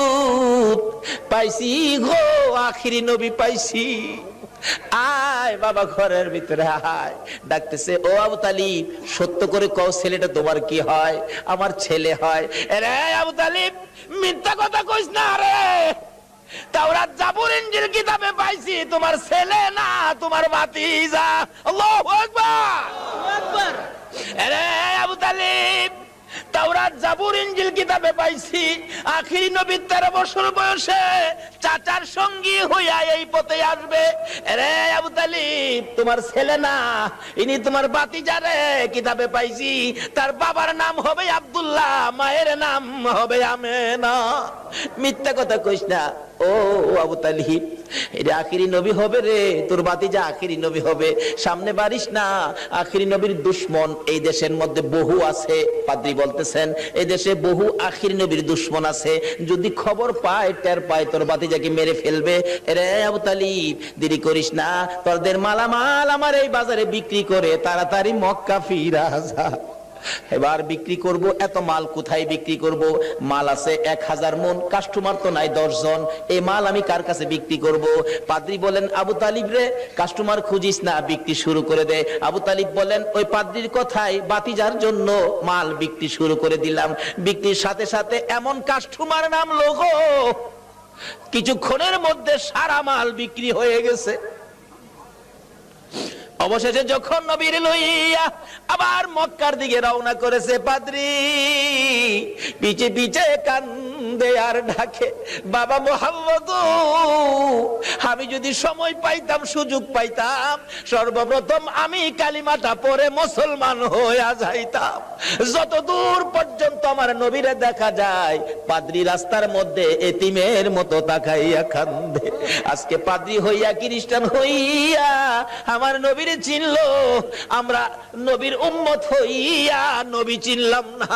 A: পাইছি গো, আখিরি নবী পাইছি, আয় বাবা ঘরের ভিতরে আয়। ডাকতেছে, ও আবু তালিব, সত্য করে কও ছেলেটা তোমার কি হয়? আমার ছেলে হয়। রে আবু তালিব, মিথ্যা কথা কইস না রে, তাওরাত জাবুর ইনজিল কিতাবে পাইছি তোমার ছেলে না, তোমার ভাতিজা। আল্লাহু আকবার, আল্লাহু আকবার। রে আবু তালিব, তাওরাত জাবুর ইনজিল কিতাবে পাইছি আখিরি নবী 13 বছর বয়সে চাচার সঙ্গী হইয়া এই পথে আসবে। রে আবু তালিব, তোমার ছেলে না, ইনি তোমার ভাতিজা রে। কিতাবে পাইছি তার বাবার নাম হবে আব্দুল্লাহ, মায়ের নাম হবে আমেনা। মিথ্যা কথা কইস না ও আবু তালিব, এটা আখিরি নবী হবে রে, তোর ভাতিজা আখিরি নবী হবে। সামনে বাড়িস না, আখিরি নবীর দুশমন এই দেশের মধ্যে বহু আছে। পাদ্রী বলতেছেন এই দেশে বহু আখিরি নবীর দুশমন আছে, যদি খবর পায়, টের পায়, তোর ভাতিজাকে মেরে ফেলবে। রে আবু তালিব, দেরি করিস না, তোরদের মালামাল আমার এই বাজারে বিক্রি করে তাড়াতাড়ি মক্কা ফিরা যা। এবার বিক্রি করব, এত মাল কোথায় বিক্রি করব? মাল আছে 1000 মন, কাস্টমার তো নাই 10 জন, এই মাল আমি কার কাছে বিক্রি করব? পাদ্রী বলেন, আবু তালিব রে, কাস্টমার খুঁজিস না, বিক্রি শুরু করে দে। আবু তালিব বলেন, ওই পাদ্রীর কথাই ভাতিজার জন্য মাল বিক্রি শুরু করে দিলাম। বিক্রির সাথে সাথে এমন কাস্টমার নামলো গো, কিছুক্ষণের মধ্যে সারা মাল বিক্রি হয়ে গেছে। অবশেষে যখন নবীর লইয়া আবার মক্কার দিকে রওনা করেছে, পাদ্রী পিছে পিছে কান্দে আর ডাকে, বাবা মোহাম্মদ, আমি যদি সময় পাইতাম, সুযোগ পাইতাম, সর্বপ্রথম আমি কালিমাটা পড়ে মুসলমান হইয়া যাইতাম। যত দূর পর্যন্ত আমার নবীরে দেখা যায়, পাদ্রী রাস্তার মধ্যে এতিমের মতো তাকাইয়া কান্দে। আজকে পাদ্রী হইয়া, খ্রিস্টান হইয়া আমার নবীর চিনলো, আমরা নবীর উম্মত হইয়া নবী চিনলাম না।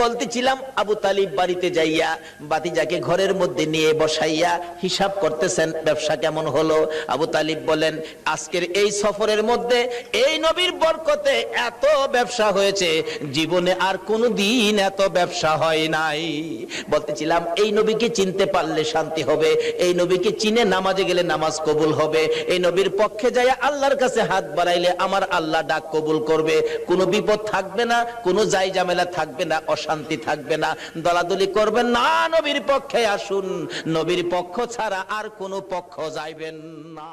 A: বলতেছিলাম আবু তালিব বাড়িতে যাইয়া ভাতিজাকে ঘরের মধ্যে নিয়ে বসাইয়া হিসাব করতেছেন, ব্যবসা কেমন হলো? আবু তালিব বলেন, আজকের এই সফরের মধ্যে এই নবীর বরকতে এত ব্যবসা হয়েছে, জীবনে আর কোনো দিন এত ব্যবসা হয় নাই। বলতেছিলাম এই নবীকে চিনতে পারলে শান্তি হবে, এই নবীকে চিনে নামাজে গেলে নামাজ কবুল হবে, এই নবীর পক্ষে যাইয়া আল্লাহর কাছে হাত বাড়াইলে আমার আল্লাহ ডাক কবুল করবে, কোনো বিপদ থাকবে না, কোনো জাই ঝামেলা থাকবে না, অশান্তি থাকবে না, দলাদলি করবেন না, নবীর পক্ষে আসুন, নবীর পক্ষ ছাড়া আর কোনো পক্ষ যাইবেন না।